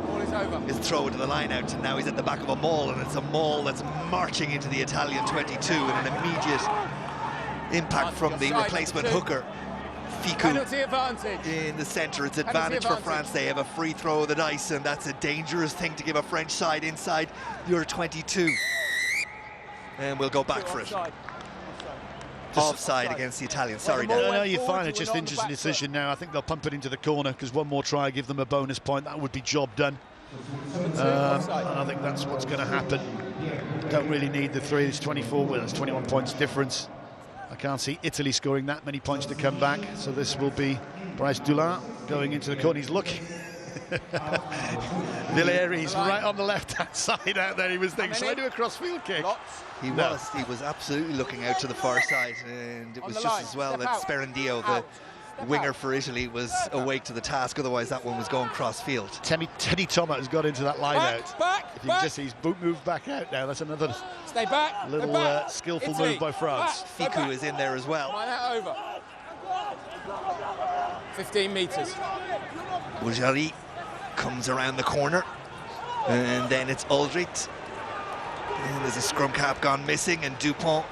S1: is throw it to the line out, and now he's at the back of a maul, and it's a maul that's marching into the Italian 22, and an immediate impact from the replacement hooker. Ficou in the centre. It's advantage for France. They have a free throw of the dice, and that's a dangerous thing to give a French side inside your 22. And we'll go back for it. Offside against the Italians. Sorry, Dan.
S3: No, you're fine. It's just an interesting decision now. I think they'll pump it into the corner, because one more try, give them a bonus point. That would be job done. And I think that's what's going to happen. Don't really need the 3. It's 24. Well, it's 21 points difference. I can't see Italy scoring that many points to come back. So this will be Bryce Dulin going into the corner. He's looking. Villers right on the left-hand side out there. He was thinking, should I do a cross-field kick?
S1: He was absolutely looking out to the far side, and it was just as well that Sperandio, the winger for Italy, was awake to the task. Otherwise, that one was going cross-field.
S3: Teddy Thomas has got into that line out. If you can just see his boot moved back out now. That's another little skillful move by France.
S1: Ficou is in there as well.
S4: Over. 15 metres.
S1: Bougari comes around the corner, and then it's Aldrit. And there's a scrum cap gone missing, and Dupont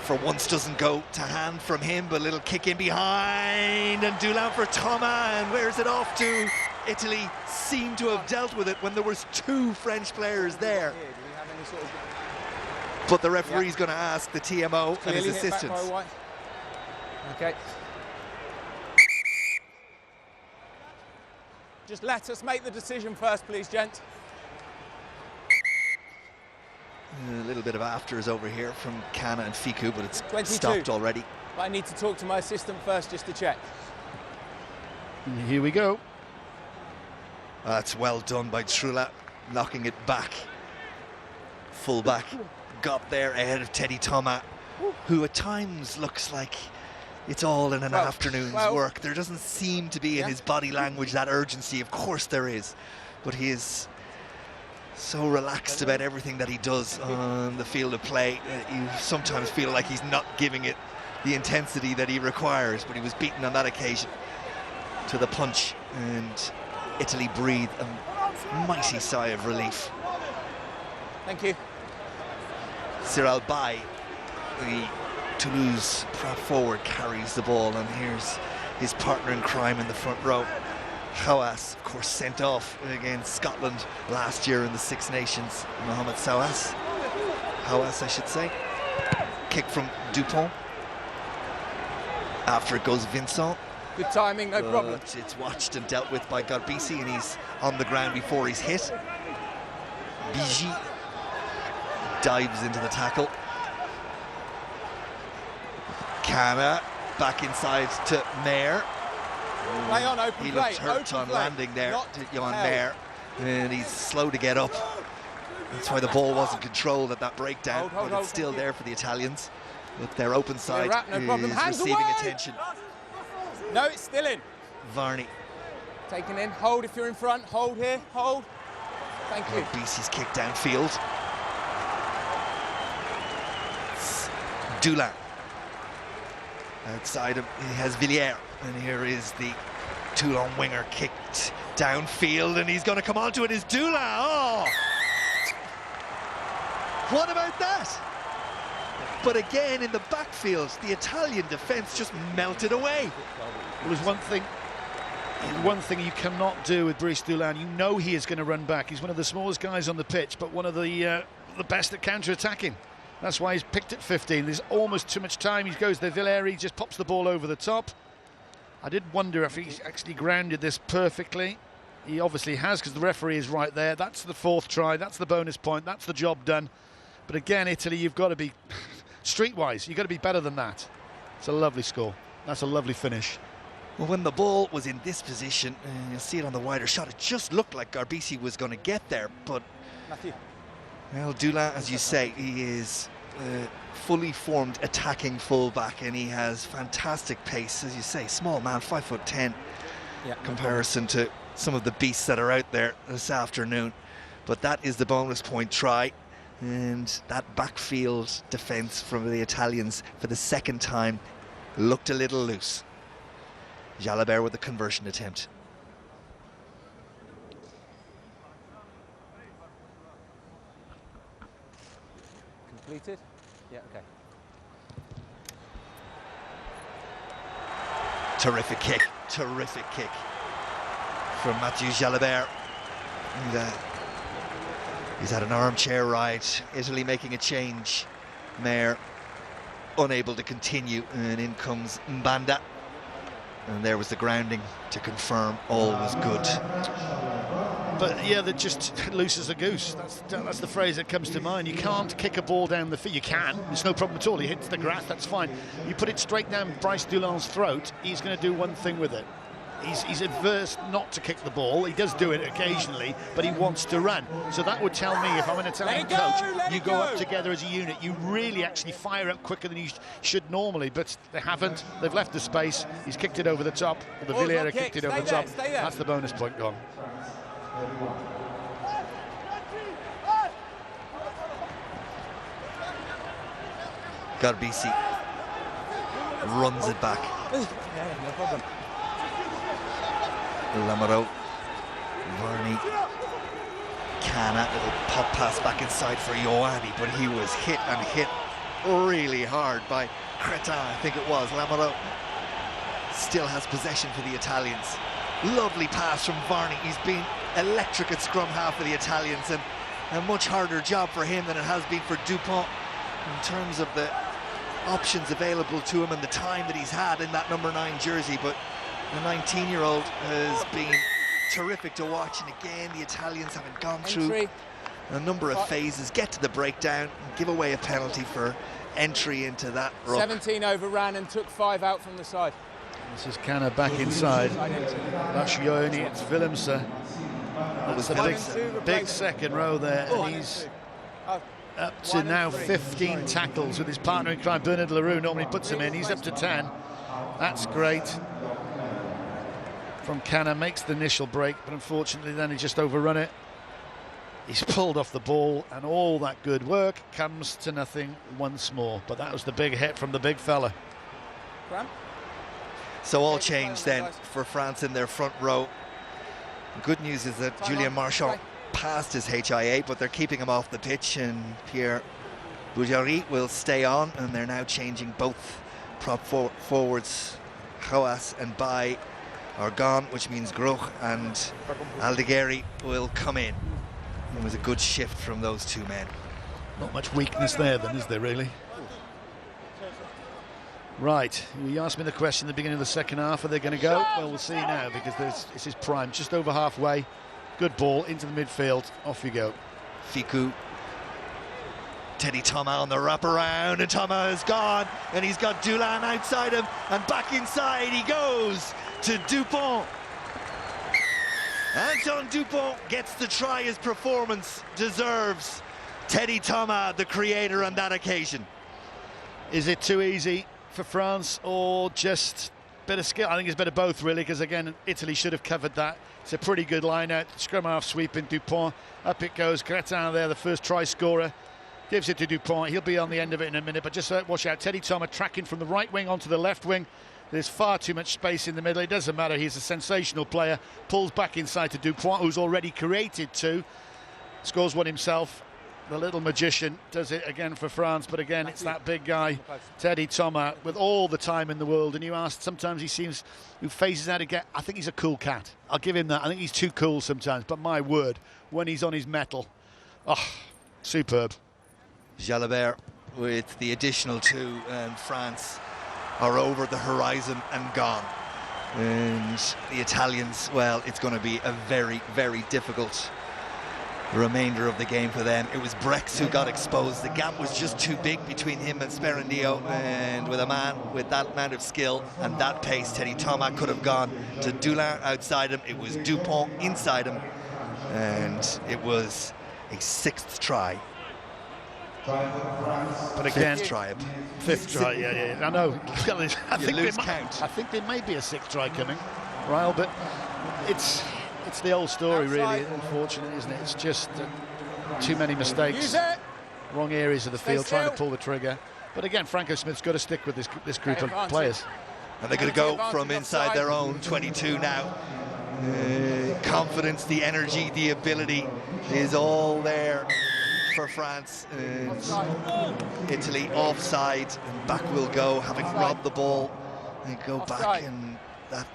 S1: for once doesn't go to hand from him, but a little kick in behind, and Dulin for Thomas, and where's it off to? Italy seemed to have dealt with it when there was 2 French players there. But the referee's going to ask the TMO and his assistants.
S4: Okay. Just let us make the decision first, please, gent.
S1: A little bit of afters over here from Canna and Ficou, but it's
S4: 22.
S1: stopped already.
S4: I need to talk to my assistant first just to check.
S3: And here we go.
S1: That's well done by Trula, knocking it back. Fullback got there ahead of Teddy Thomas, who at times looks like it's all in an afternoon's work. There doesn't seem to be in his body language that urgency. Of course there is, but he is so relaxed about everything that he does on the field of play. You sometimes feel like he's not giving it the intensity that he requires, but he was beaten on that occasion to the punch, and Italy breathed a mighty sigh of relief.
S4: Thank you.
S1: Cyril Bay, the Toulouse prop forward, carries the ball, and here's his partner in crime in the front row. Hawass, of course, sent off against Scotland last year in the Six Nations. Mohamed Hawass, I should say. Kick from Dupont. After it goes Vincent.
S4: Good timing, no problem.
S1: It's watched and dealt with by Garbisi, and he's on the ground before he's hit. Bigi dives into the tackle. Kana back inside to Mayer.
S4: Play on, open
S1: He
S4: play.
S1: looked hurt on landing there, Johan Mayer, and he's slow to get up. That's why the ball wasn't controlled at that breakdown, but it's still there for the Italians. But their open side is receiving attention.
S4: No, it's still in.
S1: Varney.
S4: Taken in, hold if you're in front, hold here, hold. Thank you.
S1: Bisi's kick downfield. Dulin. Outside him, he has Villiers, and here is the Toulon winger kicked downfield, and he's going to come onto it. Is Dulin? Oh! What about that? But again, in the backfield, the Italian defence just melted away.
S3: Well, there's one thing you cannot do with Brice Dulin. You know he is going to run back. He's one of the smallest guys on the pitch, but one of the best at counter-attacking. That's why he's picked at 15. There's almost too much time. He goes to Villiers, he just pops the ball over the top. I did wonder if he's actually grounded this perfectly. He obviously has, because the referee is right there. That's the fourth try, that's the bonus point, that's the job done. But again, Italy, you've got to be, streetwise, you've got to be better than that. It's a lovely score. That's a lovely finish.
S1: Well, when the ball was in this position, you'll see it on the wider shot, it just looked like Garbisi was going to get there, but...
S4: Matthew.
S1: Well, Dulin, as you say, he is a fully formed attacking fullback, and he has fantastic pace. As you say, small man, 5'10", comparison to some of the beasts that are out there this afternoon. But that is the bonus point try, and that backfield defence from the Italians for the second time looked a little loose. Jalabert with the conversion attempt.
S4: Completed? Yeah, okay.
S1: Terrific kick from Mathieu Jalabert. And, he's had an armchair ride. Italy making a change. Mayer unable to continue, and in comes Mbanda. And there was the grounding to confirm all was good.
S3: But yeah, they're just loose as a goose. That's the phrase that comes to mind. You can't kick a ball down the field. You can, it's no problem at all. He hits the grass, that's fine. You put it straight down Brice Dulin's throat, he's going to do one thing with it. He's adverse not to kick the ball. He does do it occasionally, but he wants to run. So that would tell me, if I'm an Italian coach, you go up together as a unit. You really actually fire up quicker than you should normally, but they haven't. They've left the space. He's kicked it over the top. The Villiers kicked it over the top. That's the bonus point gone.
S1: Garbisi runs it back.
S4: Yeah, no problem.
S1: Lamoureux, Varney, Kana, little pop pass back inside for Ioane, but he was hit really hard by Cretin, I think it was. Lamoureux still has possession for the Italians. Lovely pass from Varney. He's been electric at scrum half for the Italians, and a much harder job for him than it has been for Dupont in terms of the options available to him and the time that he's had in that number 9 jersey. But the 19-year-old has been terrific to watch, and again the Italians having gone through a number of phases, get to the breakdown and give away a penalty for entry into that ruck.
S4: 17 overran and took 5 out from the side.
S3: This is Canna back inside. That's Johnny, it's Willemse. That's a big second row there, and he's up to now 15 tackles with his partner in crime, Bernard Leroux. Normally puts him in, he's up to 10. That's great from Canna, makes the initial break, but unfortunately then he just overrun it. He's pulled off the ball, and all that good work comes to nothing once more. But that was the big hit from the big fella.
S1: So all changed then for France in their front row. The good news is that Julien Marchand passed his HIA, but they're keeping him off the pitch, and Pierre Boujari will stay on, and they're now changing both prop forwards. Joas and Bay are gone, which means Groch and Aldeguerri will come in. It was a good shift from those two men.
S3: Not much weakness there then, is there really? Right, you asked me the question at the beginning of the second half, are they going to go? Well, we'll see now, because this is prime, just over halfway. Good ball into the midfield, off you go.
S1: Ficou. Teddy Thomas on the wraparound, and Thomas is gone, and he's got Dulin outside him, and back inside he goes to Dupont. Antoine Dupont gets the try his performance deserves. Teddy Thomas, the creator on that occasion.
S3: Is it too easy for France, or just a bit of skill? I think it's a bit of both, really, because again, Italy should have covered that. It's a pretty good line out. Scrum half sweeping Dupont. Up it goes. Cretin there, the first try scorer. Gives it to Dupont. He'll be on the end of it in a minute, but just watch out. Teddy Thomas tracking from the right wing onto the left wing. There's far too much space in the middle. It doesn't matter. He's a sensational player. Pulls back inside to Dupont, who's already created two. Scores one himself. The little magician does it again for France, but again, it's that big guy, Teddy Thomas, with all the time in the world. And you asked, sometimes he seems, who phases out again. I think he's a cool cat. I'll give him that. I think he's too cool sometimes, but my word, when he's on his mettle, oh, superb.
S1: Jalabert with the additional two, and France are over the horizon and gone. And the Italians, well, it's going to be a very, very difficult remainder of the game for them. It was Brex who got exposed. The gap was just too big between him and Sperandio, and with a man with that amount of skill and that pace, Teddy Thomas could have gone to Dulin outside him. It was Dupont inside him, and it was a sixth try.
S3: But again, fifth try, yeah. I know. I think there may be a sixth try coming, Ryle, but it's the old story, really. Unfortunately, isn't it? It's just too many mistakes, wrong areas of the field, trying to pull the trigger. But again, Franco Smith's got to stick with this group of players.
S1: And they're going to go from inside their own 22 now. Confidence, the energy, the ability is all there for France. And Italy offside, and back will go, having robbed the ball, and go back, and that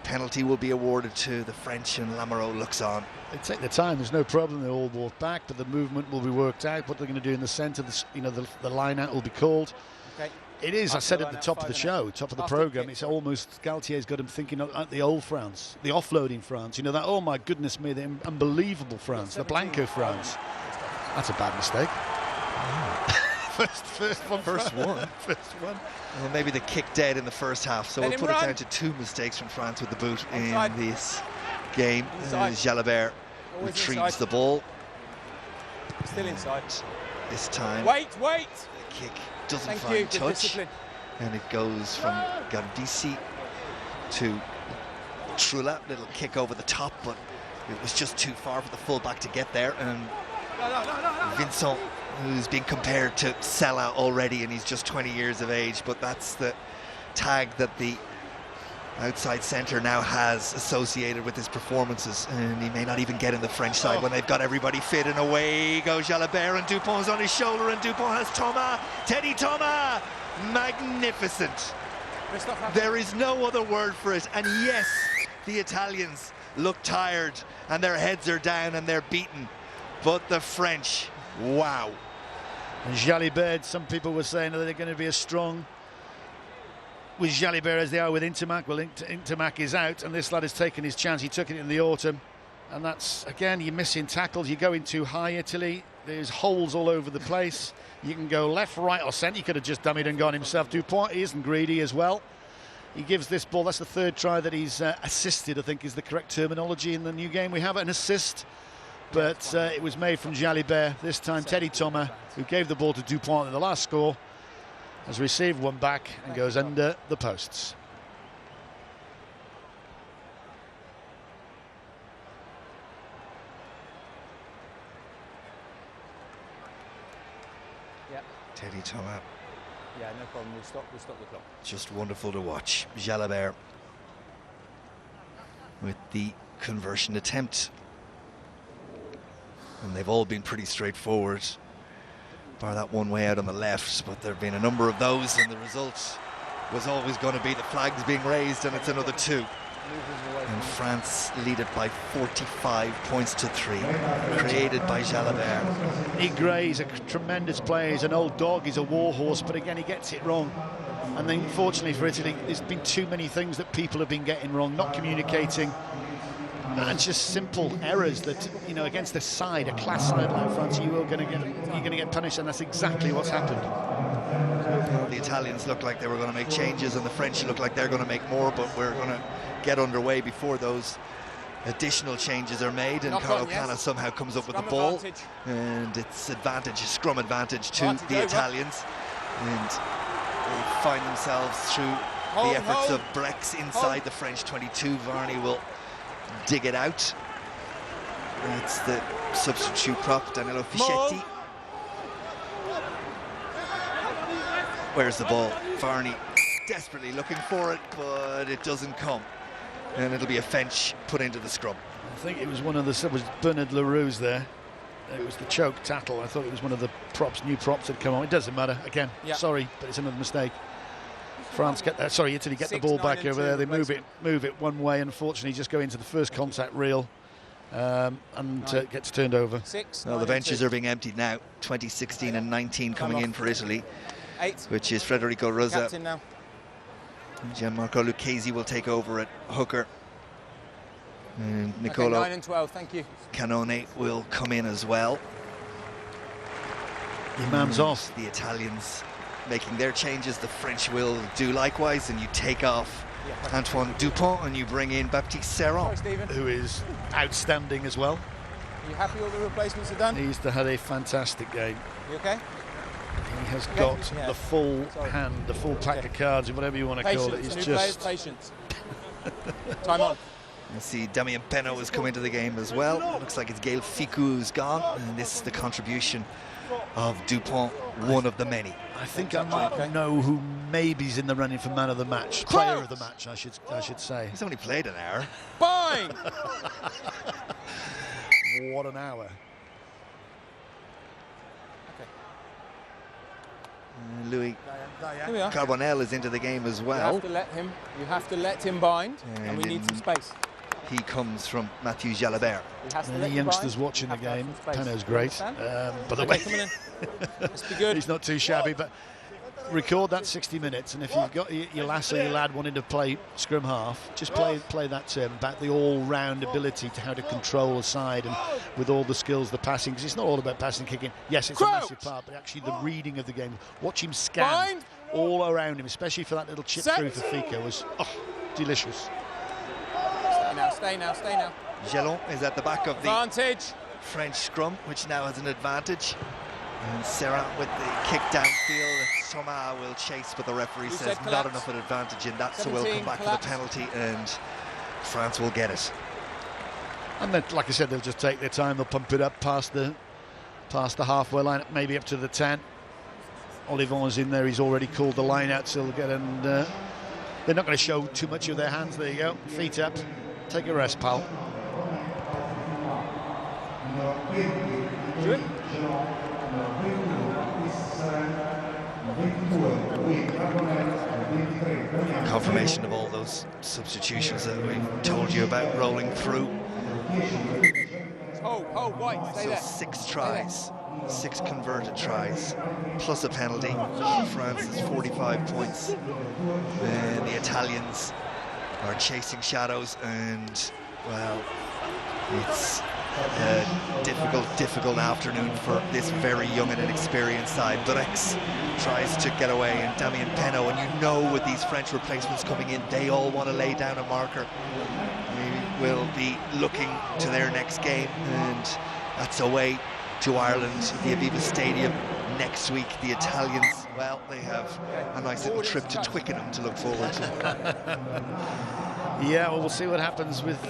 S1: penalty will be awarded to the French, and Lamoureux looks on.
S3: They take their time, there's no problem, they all walk back, but the movement will be worked out. What they're going to do in the centre, the line out will be called. Okay. It is, I said at the top of the show, top of the programme, it's almost, Galtier's got him thinking of the old France, the offloading France, that, oh my goodness me, the unbelievable France, the Blanco France. That's a bad mistake. First one.
S1: Well, maybe the kick dead in the first half, so we'll put it down to two mistakes from France with the boot in this game. Jalabert retrieves the ball.
S4: Still inside.
S1: This time.
S4: Wait.
S1: The kick doesn't find touch. And it goes from Gardisi to Trula. Little kick over the top, but it was just too far for the fullback to get there. And Vincent, who's been compared to Sella already, and he's just 20 years of age, but that's the tag that the outside centre now has associated with his performances, and he may not even get in the French side when they've got everybody fit. And away goes Jalabert, and Dupont's on his shoulder, and Dupont has Thomas, Teddy Thomas, magnificent. There is no other word for it. And yes, the Italians look tired, and their heads are down, and they're beaten. But the French, wow.
S3: And Jalibert, some people were saying that they're going to be as strong with Jalibert as they are with Intermac. Well, Intermac is out, and this lad has taken his chance. He took it in the autumn, and that's, again, you're missing tackles. You're going too high, Italy. There's holes all over the place. You can go left, right, or centre. He could have just dummied and gone himself. Dupont isn't greedy as well. He gives this ball, that's the third try that he's assisted, I think is the correct terminology in the new game. We have an assist, but it was made from Jalibert. This time Teddy Thomas, who gave the ball to Dupont in the last score, has received one back and goes under the posts.
S4: Yeah.
S1: Teddy Thomas.
S4: Yeah, no problem. We'll stop the clock.
S1: Just wonderful to watch. Jalibert with the conversion attempt. And they've all been pretty straightforward, bar that one way out on the left, but there have been a number of those, and the result was always going to be the flags being raised, and it's another 2. And France lead it by 45 points to 3, created by Jalibert.
S3: Igre is a tremendous player, he's an old dog, he's a warhorse, but again he gets it wrong. And then fortunately for Italy, there's been too many things that people have been getting wrong, not communicating, and just simple errors that, you know, against a side, a class side like France, you're going to get punished, and that's exactly what's happened.
S1: The Italians look like they were going to make changes, and the French look like they're going to make more, but we're going to get underway before those additional changes are made, and Carlo Canna somehow comes up with the ball, and it's advantage, scrum advantage to the Italians, and they find themselves through the efforts of Brex inside the French 22. Varney will dig it out. It's the substitute prop, Danilo Fischetti. Where's the ball? Varney desperately looking for it, but it doesn't come. And it'll be a French put into the scrum.
S3: I think it was one of the, it was Bernard Leroux's there. It was the choke tackle. I thought it was one of the props, new props that come on. It doesn't matter. Again, sorry, but it's another mistake. France get that. Sorry, Italy get the ball back over there. They move it one way. Unfortunately, just go into the first contact reel, and gets turned over.
S1: Well, the benches are being emptied now. 2016 and 19 coming in for Italy, which is Federico Rosa. Gianmarco Lucchesi will take over at hooker, and Nicola
S4: 9 and 12, thank you.
S1: Canone will come in as well.
S3: Imam's off.
S1: The Italians making their changes, the French will do likewise, and you take off Antoine Dupont and you bring in Baptiste Serrand,
S3: who is outstanding as well.
S4: Are you happy all the replacements are done?
S3: He's had a fantastic game.
S4: You okay?
S3: He has got the full hand, the full pack of cards, and whatever you want to call it. He's just
S4: patience. Time on.
S1: You see Damien Penaud has come into the game as well. It looks like it's Gaël Ficou who's gone, and this is the contribution of Dupont, one of the many.
S3: I think I might know who maybe's in the running for man of the match, player of the match, I should say.
S1: He's only played an hour.
S4: Fine.
S3: What an hour.
S1: Louis Carbonell is into the game as well.
S4: You have to let him bind, and we need some space.
S1: He comes from Mathieu Jalibert.
S3: The youngsters watching the game. Penaud's great. By the way, he's not too shabby, but record that 60 minutes, and if you've got your lass or your lad wanting to play scrum half, just play that term about the all-round ability to how to control a side, and with all the skills, the passing, because it's not all about passing, kicking. Yes, it's a massive part, but actually the reading of the game. Watch him scan all around him, especially for that little chip through for Fico, was delicious.
S4: Stay now.
S1: Gelon is at the back of the French scrum, which now has an advantage. And Serra with the kick downfield. Thomas will chase, but the referee says not enough of an advantage in that, so we'll come back for the penalty, and France will get it.
S3: And then, like I said, they'll just take their time. They'll pump it up past the halfway line, maybe up to the 10. Olivon's in there. He's already called the line out, so they'll get, and they're not going to show too much of their hands. There you go. Feet up. Take a rest, pal.
S1: Confirmation of all those substitutions that we told you about rolling through. So 6 tries, 6 converted tries, plus a penalty. France is 45 points. And the Italians are chasing shadows, and well, it's Difficult afternoon for this very young and inexperienced side. Brex tries to get away, and Damien Penaud, and you know with these French replacements coming in, they all want to lay down a marker. We will be looking to their next game, and that's away to Ireland, the Aviva Stadium next week. The Italians, well, they have a nice little trip to Twickenham to look forward to.
S3: Yeah, well, we'll see what happens with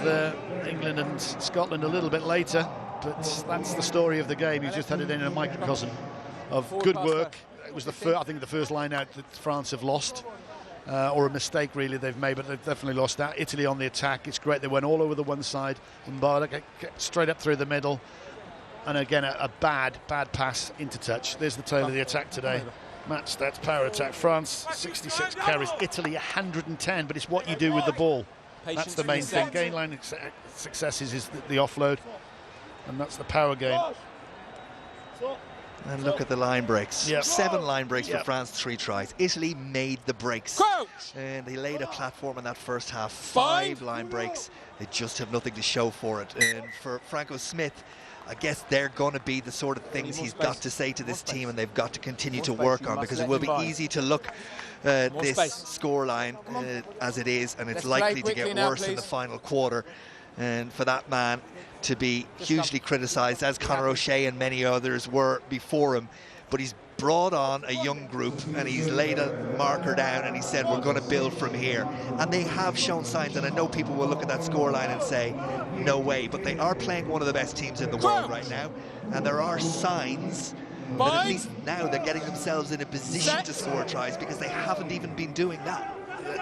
S3: England and Scotland a little bit later, but that's the story of the game. You just had it in a microcosm of good work. It was I think the first line out that France have lost, or a mistake really they've made, but they've definitely lost that. Italy on the attack, it's great. They went all over the one side, Mbarda get straight up through the middle, and again a bad pass into touch. There's the tail of the attack today. Match stats, power attack. France 66 carries, Italy 110, but it's what you do with the ball. That's the main thing. Gain line successes is the offload, and that's the power game.
S1: And look at the line breaks.
S3: Yep.
S1: 7 line breaks for France, 3 tries. Italy made the breaks, and they laid a platform in that first half. 5 line breaks. They just have nothing to show for it. And for Franco Smith, I guess they're going to be the sort of things he's got to say to this team, and they've got to continue to work on, because it will be easy to look at this scoreline as it is, and it's likely to get worse in the final quarter. And for that man to be hugely criticised, as Conor O'Shea and many others were before him, but he's brought on a young group and he's laid a marker down and he said we're going to build from here, and they have shown signs. And I know people will look at that scoreline and say no way, but they are playing one of the best teams in the world right now, and there are signs that at least now they're getting themselves in a position to score tries, because they haven't even been doing that.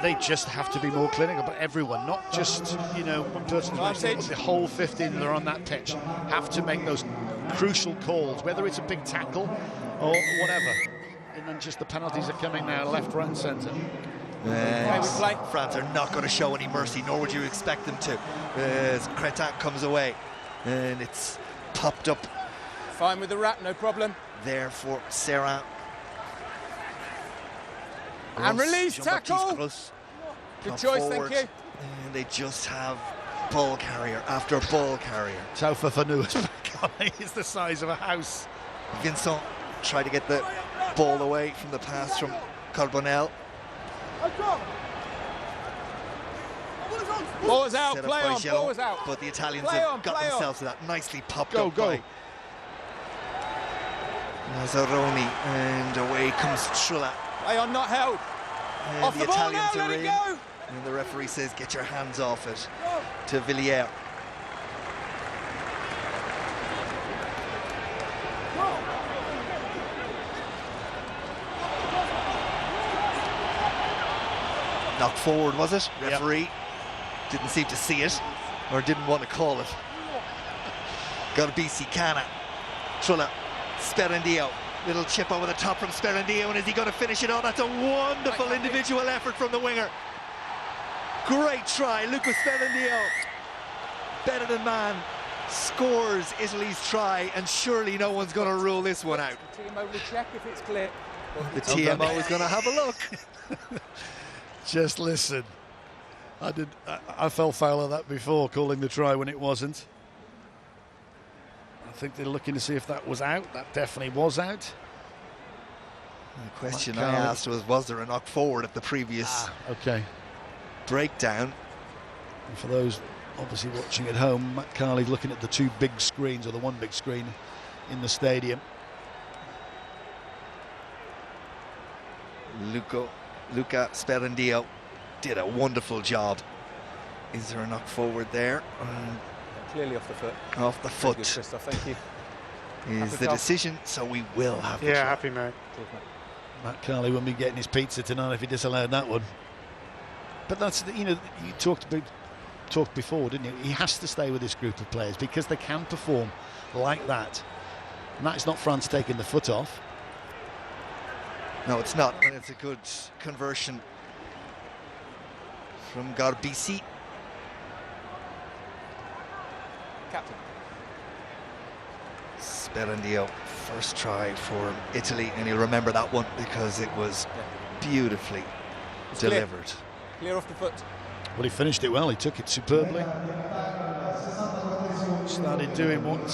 S3: They just have to be more clinical, but everyone, not just, you know, one person, but the whole 15 that are on that pitch have to make those crucial calls, whether it's a big tackle or whatever. And then just the penalties are coming now, left, right and centre.
S1: France are not going to show any mercy, nor would you expect them to, as Cretin comes away, and it's popped up.
S4: Fine with the wrap, no problem.
S1: There for Serra.
S4: And release, tackle. Good choice, thank you.
S1: And they just have ball carrier after ball carrier.
S3: Taufa Fanua's back on. He's the size of a house.
S1: Vincent tried to get the ball away from the pass from Carbonell.
S4: Ball is out, play on, ball is out.
S1: But the Italians have got themselves to that. Nicely popped up by Mazzaroni, and away comes Trulla.
S4: Play on, not held.
S1: And
S4: off the ball now, let it go.
S1: And the referee says, get your hands off it, to Villiers. Knocked forward, was it? Referee didn't seem to see it, or didn't want to call it. Garbisi Cana. Trulla. Sperandio. Little chip over the top from Sperandio, and is he going to finish it on? That's a wonderful individual effort from the winger. Great try, Luca Sperandio. Better than man. Scores Italy's try, and surely no one's going to rule this one out.
S4: The TMO will check if it's clear.
S1: The TMO is going to have a look.
S3: Just listen. I fell foul of that before, calling the try when it wasn't. I think they're looking to see if that was out. That definitely was out.
S1: The question I asked was there a knock forward at the previous breakdown?
S3: And for those obviously watching at home, Matt Carley's looking at the 2 big screens, or the 1 big screen in the stadium.
S1: Luca Sperandio did a wonderful job. Is there a knock forward there?
S4: Clearly off the foot.
S1: Off the foot.
S4: Good, Christoph, thank you.
S1: Is the decision, so we will have the try.
S5: Happy mate.
S3: Matt Carley won't be getting his pizza tonight if he disallowed that one. But that's, you know, you talked before, didn't you? He has to stay with this group of players because they can perform like that. And that is not France taking the foot off.
S1: No, it's not, and it's a good conversion from Garbisi.
S4: Captain.
S1: Sperandio, first try for Italy, and you'll remember that one because it was beautifully delivered.
S4: Clear off the foot.
S3: Well, he finished it well, he took it superbly. started doing what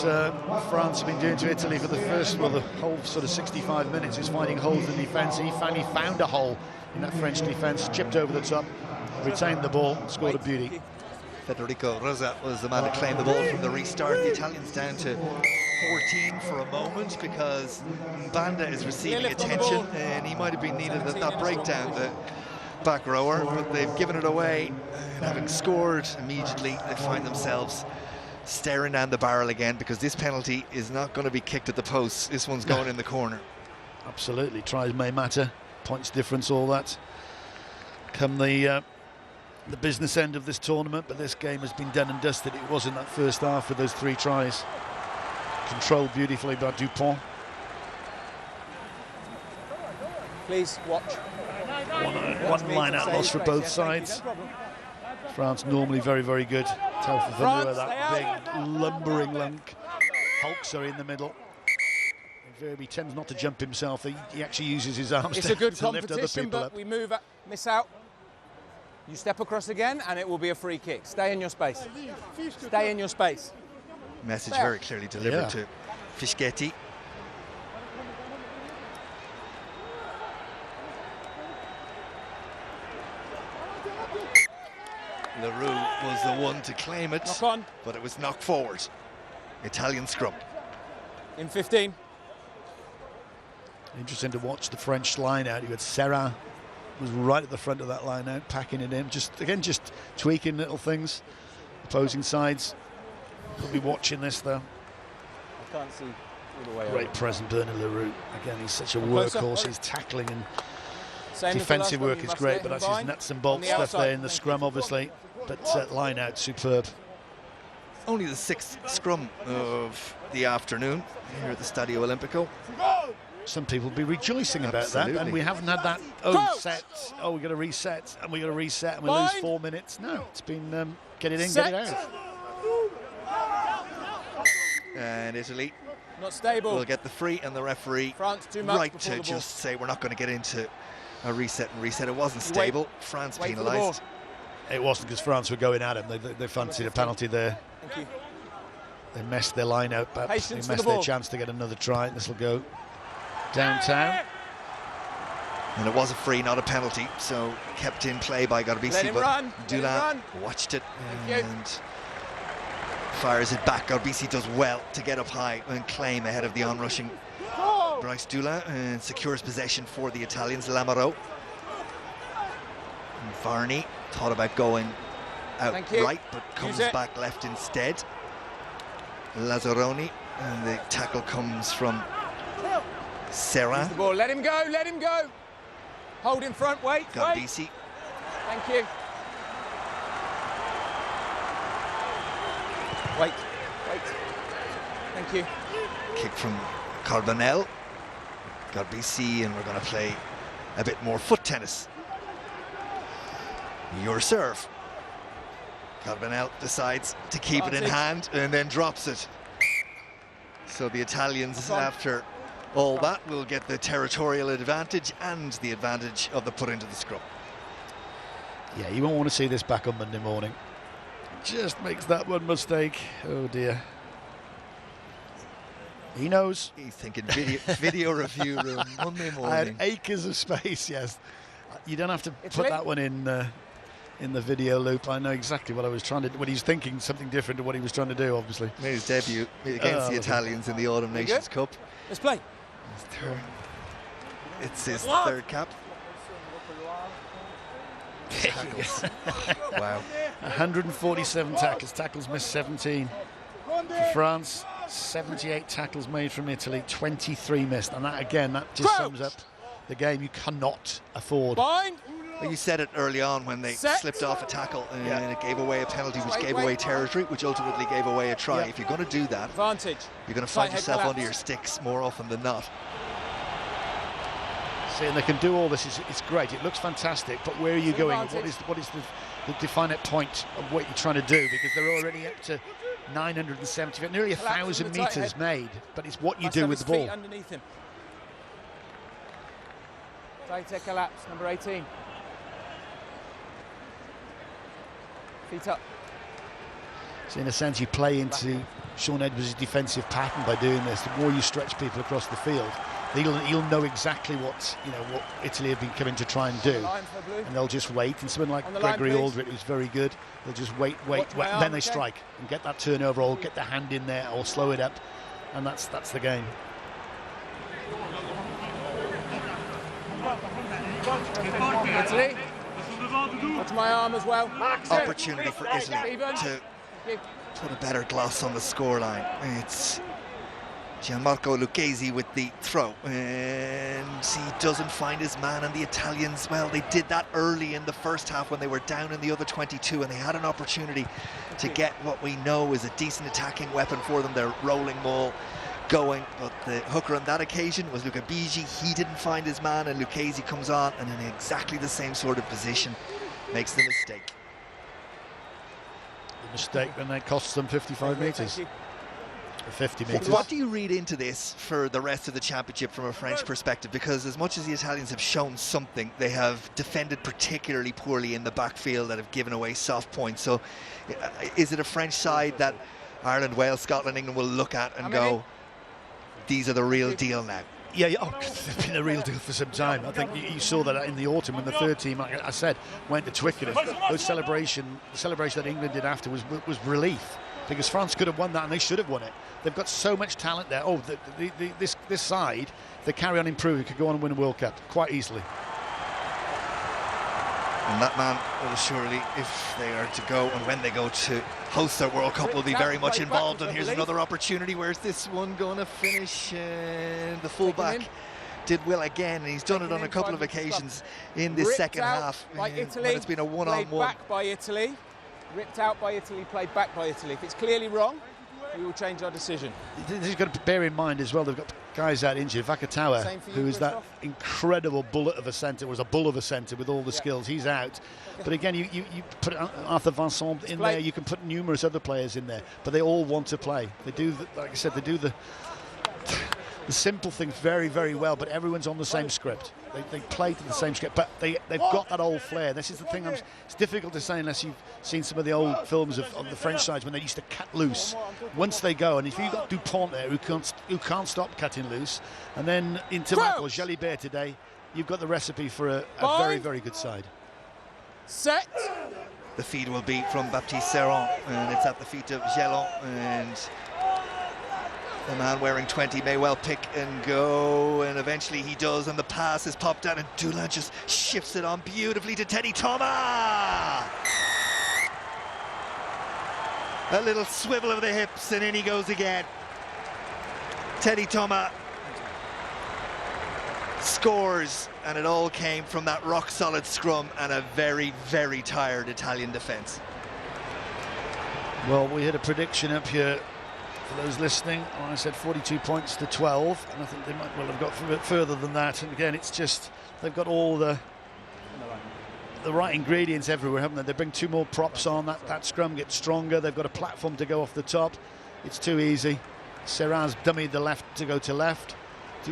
S3: France have been doing to Italy for the the whole sort of 65 minutes, is finding holes in the defence. He finally found a hole in that French defence, chipped over the top, retained the ball, and scored a beauty.
S1: Federico Rosa was the man to claim the ball from the restart. The Italians down to 14 for a moment because Banda is receiving attention and he might have been needed at that breakdown, the back rower, but they've given it away. And having scored immediately, they find themselves staring down the barrel again because this penalty is not going to be kicked at the post. This one's going in the corner.
S3: Absolutely, tries may matter, points difference, all that. Come the business end of this tournament, but this game has been done and dusted. It was in that first half with those 3 tries. Controlled beautifully by Dupont.
S4: Please watch.
S3: One line-out loss for both sides. France normally very, very good. Telford Thunder, that big lumbering lunk. Hulks are in the middle. Verby tends not to jump himself. He actually uses his arms
S4: to lift other people up. It's a good competition, but we move up, miss out. You step across again, and it will be a free kick. Stay in your space. Stay in your space.
S1: Message very clearly delivered to Fischetti. Leroux was the one to claim it,
S4: knock on,
S1: but it was knocked forward. Italian scrum.
S4: In 15.
S3: Interesting to watch the French line out. You had Serra was right at the front of that line out, packing it in. Just tweaking little things. Opposing sides will be watching this though.
S4: I can't see all the way.
S3: Great present, Bernard Leroux. Again, he's such a workhorse. His tackling and defensive work is great, but that's his nuts and bolts stuff there in the scrum, obviously. But line out, superb.
S1: Only the 6th scrum of the afternoon here at the Stadio Olimpico.
S3: Some people will be rejoicing about that, and we haven't had that. We got to reset, and we got to reset, and we lose 4 minutes. No, it's been get it in, get it out.
S1: And Italy
S4: not stable.
S1: Will get the free, and the referee
S4: France too much
S1: right to just say we're not going to get into a reset and reset. It wasn't stable. France penalised.
S3: It wasn't because France were going at him. They fancied a penalty there.
S4: Thank you.
S3: They messed their line out, perhaps. They messed their chance to get another try. This will go downtown.
S1: And it was a free, not a penalty, so kept in play by Garbisi, but Dulin watched it and fires it back. Garbisi does well to get up high and claim ahead of the onrushing Bryce Dulin and secures possession for the Italians. Lamoureux. And Varney thought about going out right, but comes back left instead. Lazzaroni, and the tackle comes from Serra.
S4: The ball. Let him go, let him go. Hold in front, wait.
S1: Garbisi.
S4: Thank you. Wait. Thank you.
S1: Kick from Carbonell. Garbisi, and we're going to play a bit more foot tennis. Your serve. Carbonell decides to keep it in hand and then drops it. So the Italians, after all that, will get the territorial advantage and the advantage of the put into the scrum.
S3: Yeah, you won't want to see this back on Monday morning. Just makes that one mistake. Oh dear. He knows.
S1: He's thinking video review room Monday morning.
S3: I had acres of space, yes. You don't have to put that one in the video loop. I know exactly what I was trying to do. When he's thinking something different to what he was trying to do, obviously.
S1: Made his debut against the Italians in the Autumn Nations Cup.
S4: Let's play.
S1: It's his third cap. Wow.
S3: 147 tackles. Tackles missed 17. For France, 78 tackles made from Italy, 23 missed. And that, again, that just sums up the game. You cannot afford.
S1: Well, you said it early on when they slipped off a tackle and it gave away a penalty, which gave away territory, which ultimately gave away a try. If you're going to do that, you're going to find yourself under your sticks more often than not.
S3: See, and they can do all this. It's great. It looks fantastic. But where are you going? What is the definite point of what you're trying to do? Because they're already up to 970, nearly 1,000 metres made. But it's what you do with the ball.
S4: Underneath him. Tighter collapse, number 18. Feet up.
S3: So in a sense, you play into Sean Edwards' defensive pattern by doing this. The more you stretch people across the field, he'll know exactly what Italy have been coming to try and do, and they'll just wait. And someone like Gregory Aldrit, who's very good, they'll just wait, and then they strike and get that turnover, or get the hand in there, or slow it up, and that's the game.
S4: Italy. Watch my arm as well.
S1: Opportunity for Italy to put a better gloss on the scoreline. It's Gianmarco Lucchesi with the throw, and he doesn't find his man, and the Italians, well, they did that early in the first half when they were down in the other 22, and they had an opportunity to get what we know is a decent attacking weapon for them, their rolling ball going, but the hooker on that occasion was Luca Bigi. He didn't find his man, and Lucchesi comes on and in exactly the same sort of position makes the mistake.
S3: The mistake, and that costs them 55 metres. 50 metres.
S1: What do you read into this for the rest of the championship from a French perspective? Because as much as the Italians have shown something, they have defended particularly poorly in the backfield and have given away soft points. So is it a French side that Ireland, Wales, Scotland, England will look at and go, these are the real deal now?
S3: Yeah, they've been a real deal for some time. I think you saw that in the autumn when the third team, like I said, went to Twickenham. The celebration that England did after was relief, because France could have won that and they should have won it. They've got so much talent there. Oh, this side, if they carry on improving, could go on and win a World Cup quite easily.
S1: And that man will surely, if they are to go and when they go to host their World Cup, will be very much involved. And here's another opportunity. Where's this one going to finish? And the fullback did well again, and he's done it on a couple of occasions in this second half.
S4: By Italy,
S1: it's been a one-on-one.
S4: Back by Italy, ripped out by Italy, played back by Italy. If it's clearly wrong, we will change our decision.
S3: You've got to bear in mind as well, they've got guys out injured. Vakatawa, who is that incredible bullet of a centre, was a bull of a centre with all the skills. He's out. But again, you put Arthur Vincent in there, you can put numerous other players in there, but they all want to play. They do, like I said, they do the simple things very, very well, but everyone's on the same script. They play to the same script, but they've got that old flair. This is the thing, it's difficult to say unless you've seen some of the old films of the French sides when they used to cut loose. Once they go, and if you've got Dupont there who can't stop cutting loose, and then into Michael Jalibert today, you've got the recipe for a very, very good side.
S4: Set.
S1: The feed will be from Baptiste Serron, and it's at the feet of Gelon, and the man wearing 20 may well pick and go, and eventually he does, and the pass is popped out, and Dulin just shifts it on beautifully to Teddy Thomas. A little swivel of the hips, and in he goes again. Teddy Thomas scores, and it all came from that rock-solid scrum and a very, very tired Italian defence.
S3: Well, we had a prediction up here for those listening. I said 42 points to 12, and I think they might well have got a bit further than that. And again, it's just they've got all the right ingredients everywhere, haven't they? They bring two more props on, that scrum gets stronger. They've got a platform to go off the top. It's too easy. Serra's dummied the left to go to left.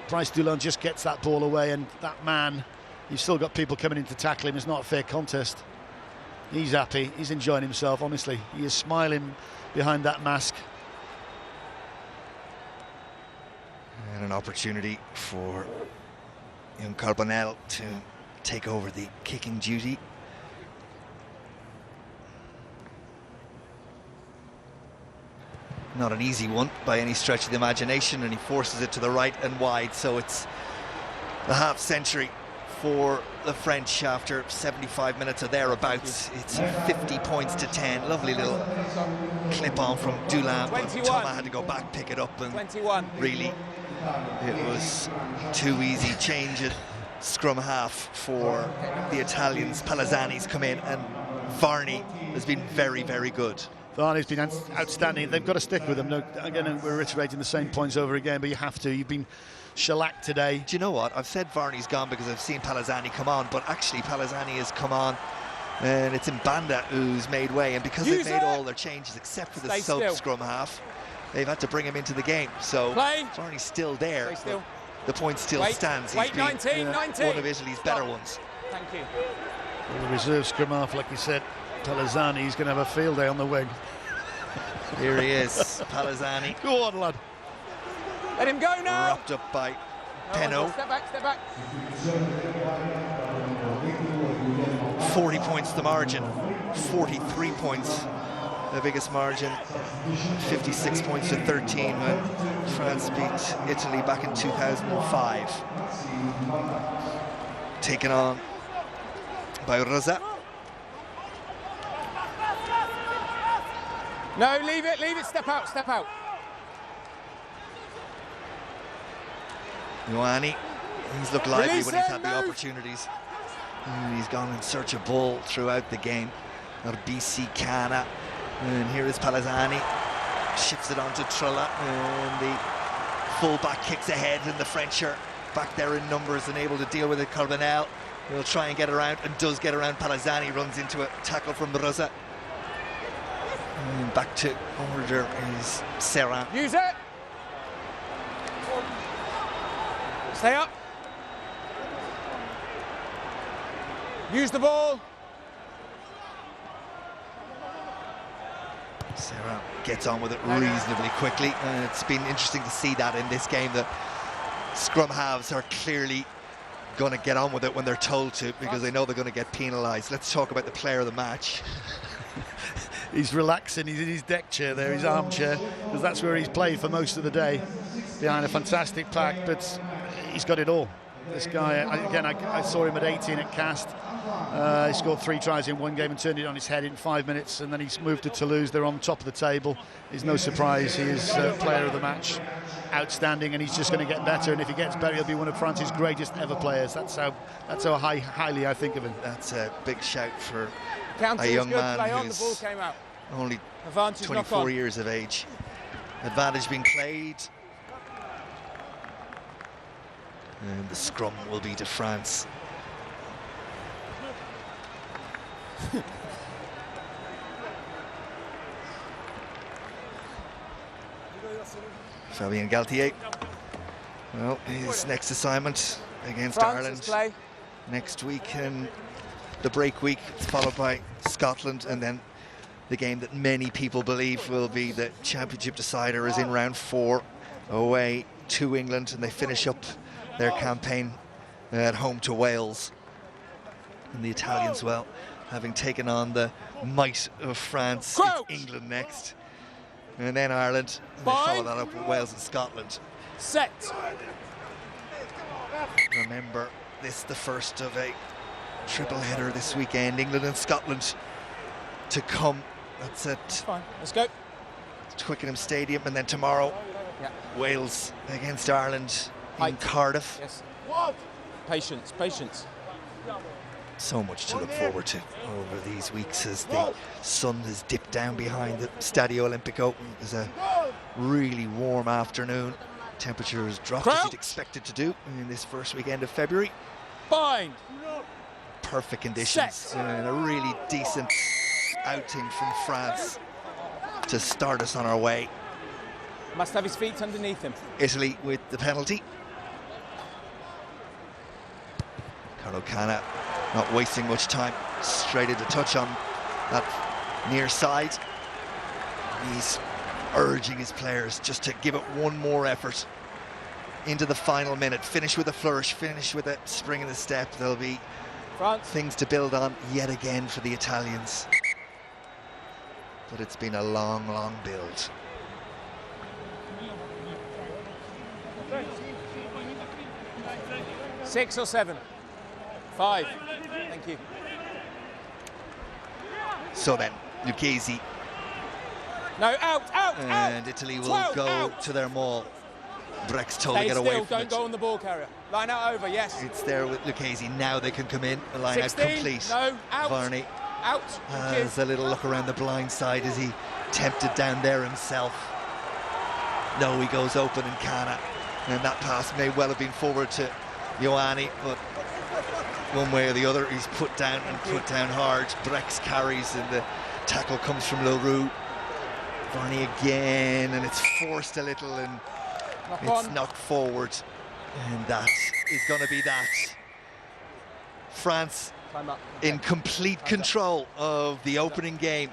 S3: Bryce Dulin just gets that ball away, and that man, you've still got people coming in to tackle him. It's not a fair contest. He's happy, he's enjoying himself, honestly. He is smiling behind that mask.
S1: And an opportunity for young Carbonell to take over the kicking duty. Not an easy one by any stretch of the imagination, and he forces it to the right and wide, so it's the half century for the French after 75 minutes or thereabouts. It's 50 points to 10. Lovely little clip on from Dulin, but Thomas had to go back, pick it up, and really it was too easy. Change at scrum half for the Italians. Palazzani's come in, and Varney has been very, very good.
S3: Varney's been outstanding. They've got to stick with him. No, again, we're reiterating the same points over again, but you have to. You've been shellacked today.
S1: Do you know what? I've said Varney's gone because I've seen Palazzani come on, but actually Palazzani has come on, and it's Mbanda who's made way, and because they've made all their changes except for the sub-scrum half, they've had to bring him into the game. So Varney's still there. The point still stands. He's been
S4: 19.
S1: one of Italy's better ones.
S4: Thank you.
S3: Well, the reserve scrum half, like you said, Palazzani, he's going to have a field day on the wing.
S1: Here he is, Palazzani.
S3: Go on, lad.
S4: Let him go now.
S1: Wrapped up by Peno.
S4: Step back, step back.
S1: 40 points the margin, 43 points the biggest margin, 56 points to 13 when France beat Italy back in 2005. Taken on by Rosa.
S4: No, leave it, step out, step out.
S1: Ioane, he's looked lively
S4: Release
S1: when he's
S4: him,
S1: had the
S4: move.
S1: opportunities. And he's gone in search of ball throughout the game. BC Cana, and here is Palazzani. Shifts it on to Trulla, and the full-back kicks ahead, and the French are back there in numbers and able to deal with it. Carbonell will try and get around, and does get around. Palazzani runs into a tackle from Rosa. And back to order is Serra.
S4: Use it. Stay up. Use the ball.
S1: Serra gets on with it reasonably quickly, and it's been interesting to see that in this game, that scrum halves are clearly going to get on with it when they're told to, because they know they're going to get penalised. Let's talk about the player of the match.
S3: He's relaxing, he's in his deck chair there, his armchair, because that's where he's played for most of the day, behind a fantastic pack, but he's got it all. This guy, I saw him at 18 at Cast. He scored 3 tries in one game and turned it on his head in 5 minutes, and then he's moved to Toulouse. They're on top of the table. It's no surprise he is player of the match. Outstanding, and he's just going to get better, and if he gets better, he'll be one of France's greatest ever players. That's how highly I think of him.
S1: That's a big shout for
S4: Counter
S1: a young
S4: good,
S1: man
S4: play on,
S1: who's
S4: the ball came out.
S1: only
S4: Advantage
S1: 24 years of age. Advantage being played. And the scrum will be to France. Fabien Galtier. Well, his next assignment against Ireland
S4: Play.
S1: next week, and the break week, followed by Scotland, and then the game that many people believe will be the championship decider is in round 4 away to England, and they finish up their campaign at home to Wales. And the Italians, well, having taken on the might of France, it's England next, and then Ireland, and they follow that up with Wales and Scotland.
S4: Set.
S1: Remember, this is the first of a triple header this weekend, England and Scotland to come. That's at
S4: Fine. Let's go.
S1: Twickenham Stadium, and then tomorrow, Wales against Ireland in Cardiff.
S4: Yes. Patience, patience.
S1: So much to look forward to over these weeks as the sun has dipped down behind the Stadio Olimpico. It was a really warm afternoon. Temperature has dropped as you'd expect it to do in this first weekend of February.
S4: Bind.
S1: Perfect conditions and a really decent outing from France to start us on our way.
S4: Must have his feet underneath him.
S1: Italy with the penalty. Carlo Cana not wasting much time, straight into touch on that near side. He's urging his players just to give it one more effort into the final minute. Finish with a flourish, finish with a spring in the step. There'll be things to build on yet again for the Italians. But it's been a long, long build.
S4: Six or 7? 5. Thank you.
S1: So then, Lucchesi.
S4: No, out.
S1: And Italy will go to their maul. Breck's told to get away from it.
S4: Don't go on the ball carrier. Line out over, yes.
S1: It's there with Lucchesi. Now they can come in. The line
S4: 16,
S1: out complete.
S4: No, out.
S1: Varney
S4: Out.
S1: has a little look around the blind side as he tempted down there himself. No, he goes open in Cana. And that pass may well have been forward to Ioane, but one way or the other, he's put down and put down hard. Brex carries and the tackle comes from Leroux. Varney again, and it's forced a little and it's knocked forward. And that is going to be that. France in complete control of the opening game.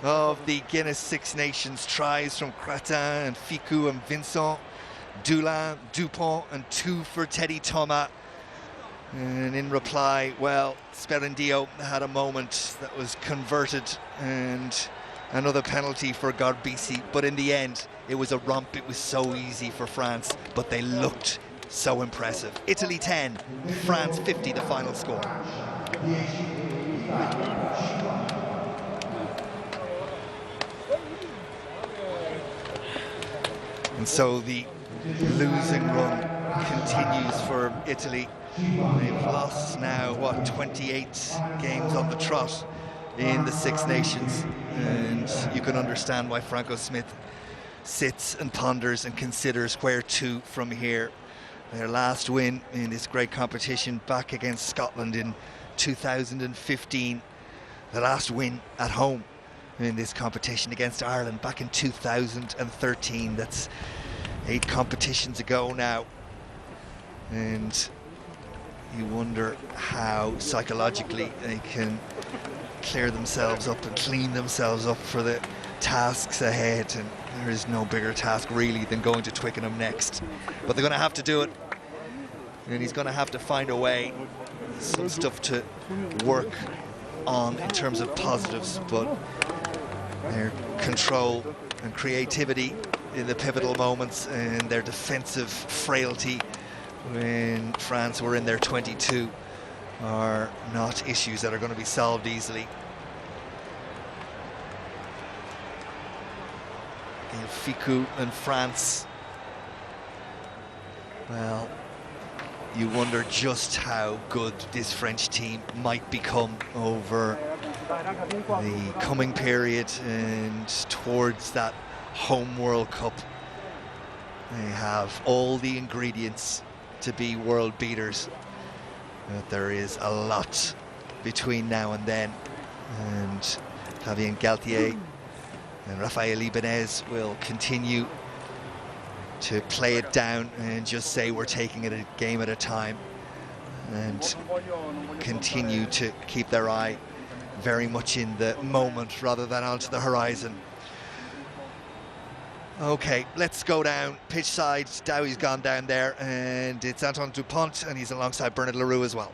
S1: of the Guinness Six Nations tries from Cretin and Ficou and Vincent, Dulin, Dupont, and 2 for Teddy Thomas. And in reply, well, Sperendio had a moment that was converted and another penalty for Garbisi. But in the end, it was a romp. It was so easy for France, but they looked so impressive. Italy 10, France 50, the final score. And so the losing run continues for Italy. They've lost now, what, 28 games on the trot in the Six Nations. And you can understand why Franco Smith sits and ponders and considers where to from here. Their last win in this great competition back against Scotland in 2015. The last win at home in this competition against Ireland back in 2013. That's 8 competitions ago now. And you wonder how psychologically they can clear themselves up and clean themselves up for the tasks ahead. And there is no bigger task really than going to Twickenham next. But they're going to have to do it. And he's going to have to find a way, some stuff to work on in terms of positives, but their control and creativity in the pivotal moments and their defensive frailty when France were in their 22 are not issues that are going to be solved easily. Ficou and France, well, you wonder just how good this French team might become over the coming period and towards that home World Cup. They have all the ingredients to be world beaters, but there is a lot between now and then, and Fabien Galtier and Raphael Ibanez will continue to play it down and just say we're taking it a game at a time, and continue to keep their eye very much in the moment rather than onto the horizon. Okay, let's go down pitch side. Dowie's gone down there, and it's Antoine Dupont, and he's alongside Bernard Leroux as well.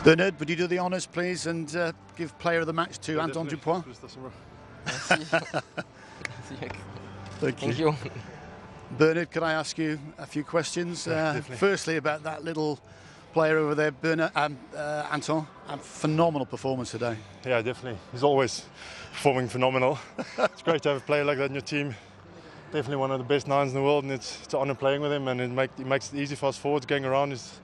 S3: Bernard, would you do the honours, please, and give player of the match to Antoine Dupont? Thank you. Bernard, could I ask you a few questions? Firstly, about that little player over there, Bernard, Anton. A phenomenal performance today.
S6: Yeah, definitely. He's always performing phenomenal. It's great to have a player like that in your team. Definitely one of the best nines in the world, and it's an honour playing with him, and it makes it easy for us forwards going around. He's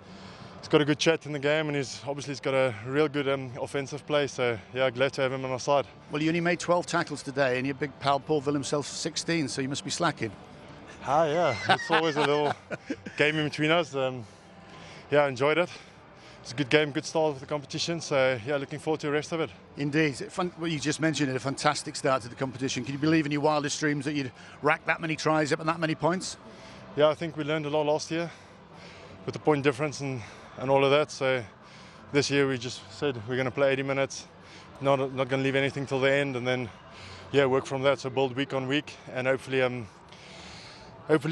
S6: got a good chat in the game, and he's got a real good offensive play, so yeah, glad to have him on our side.
S3: Well, you only made 12 tackles today, and your big pal Paul Will himself 16, so you must be slacking.
S6: Yeah, it's always a little game in between us. Yeah, I enjoyed it. It's a good game, good start of the competition, so yeah, looking forward to the rest of it. Indeed.
S3: Well, you just mentioned it, a fantastic start to the competition. Can you believe in your wildest dreams that you'd rack that many tries up and that many points?
S6: Yeah, I think we learned a lot last year with the point difference and all of that, so this year we just said we're going to play 80 minutes, not going to leave anything till the end, and then yeah, work from that, so build week on week, and hopefully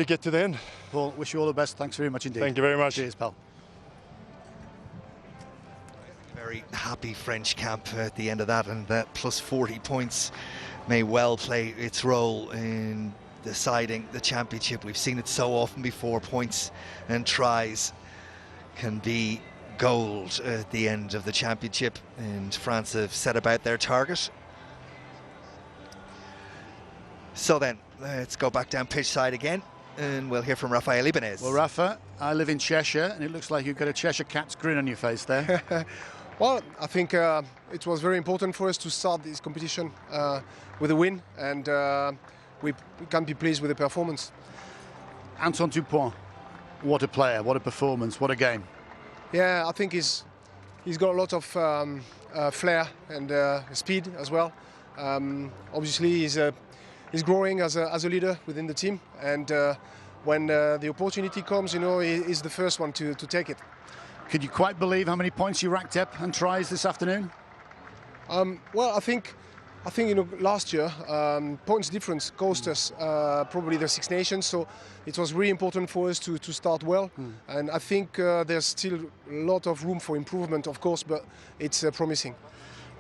S6: get to the end.
S3: Paul, wish you all the best. Thanks very much indeed.
S6: Thank you very much.
S3: Cheers, pal.
S1: Very happy French camp at the end of that, and that plus 40 points may well play its role in deciding the championship. We've seen it so often before. Points and tries can be gold at the end of the championship, and France have set about their target. So then, let's go back down pitch side again, and we'll hear from Raphael Ibanez.
S3: Well, Rafa, I live in Cheshire, and it looks like you've got a Cheshire Cat's grin on your face there.
S7: Well, I think it was very important for us to start this competition with a win, and we can be pleased with the performance.
S3: Antoine Dupont, what a player, what a performance, what a game.
S7: Yeah, I think he's got a lot of flair and speed as well. Obviously, he's growing as a leader within the team, and when the opportunity comes, you know, he's the first one to take it.
S3: Could you quite believe how many points you racked up and tries this afternoon?
S7: Well, I think you know, last year points difference cost us probably the Six Nations, so it was really important for us to start well. And I think there's still a lot of room for improvement, of course, but it's promising.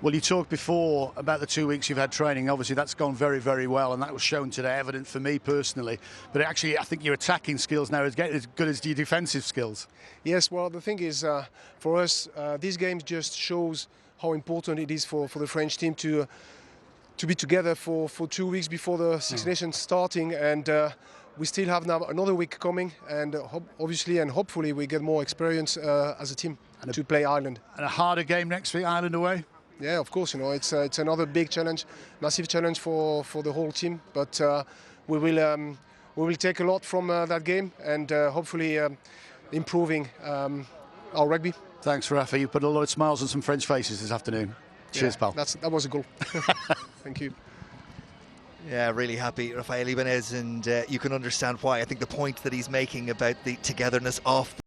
S3: Well, you talked before about the 2 weeks you've had training. Obviously, that's gone very, very well, and that was shown today, evident for me personally. But actually, I think your attacking skills now is getting as good as your defensive skills.
S7: Yes, well, the thing is, for us, this game just shows how important it is for the French team to be together for 2 weeks before the Six Nations starting, and we still have now another week coming, and obviously and hopefully we get more experience as a team to play Ireland.
S3: And a harder game next week, Ireland away?
S7: Yeah, of course, you know, it's another big challenge, massive challenge for the whole team, but we will take a lot from that game, and hopefully improving our rugby.
S3: Thanks, Rafa. You put a lot of smiles on some French faces this afternoon. Cheers, pal.
S7: That was a goal. Thank you.
S1: Yeah, really happy, Rafael Ibanez, and you can understand why. I think the point that he's making about the togetherness off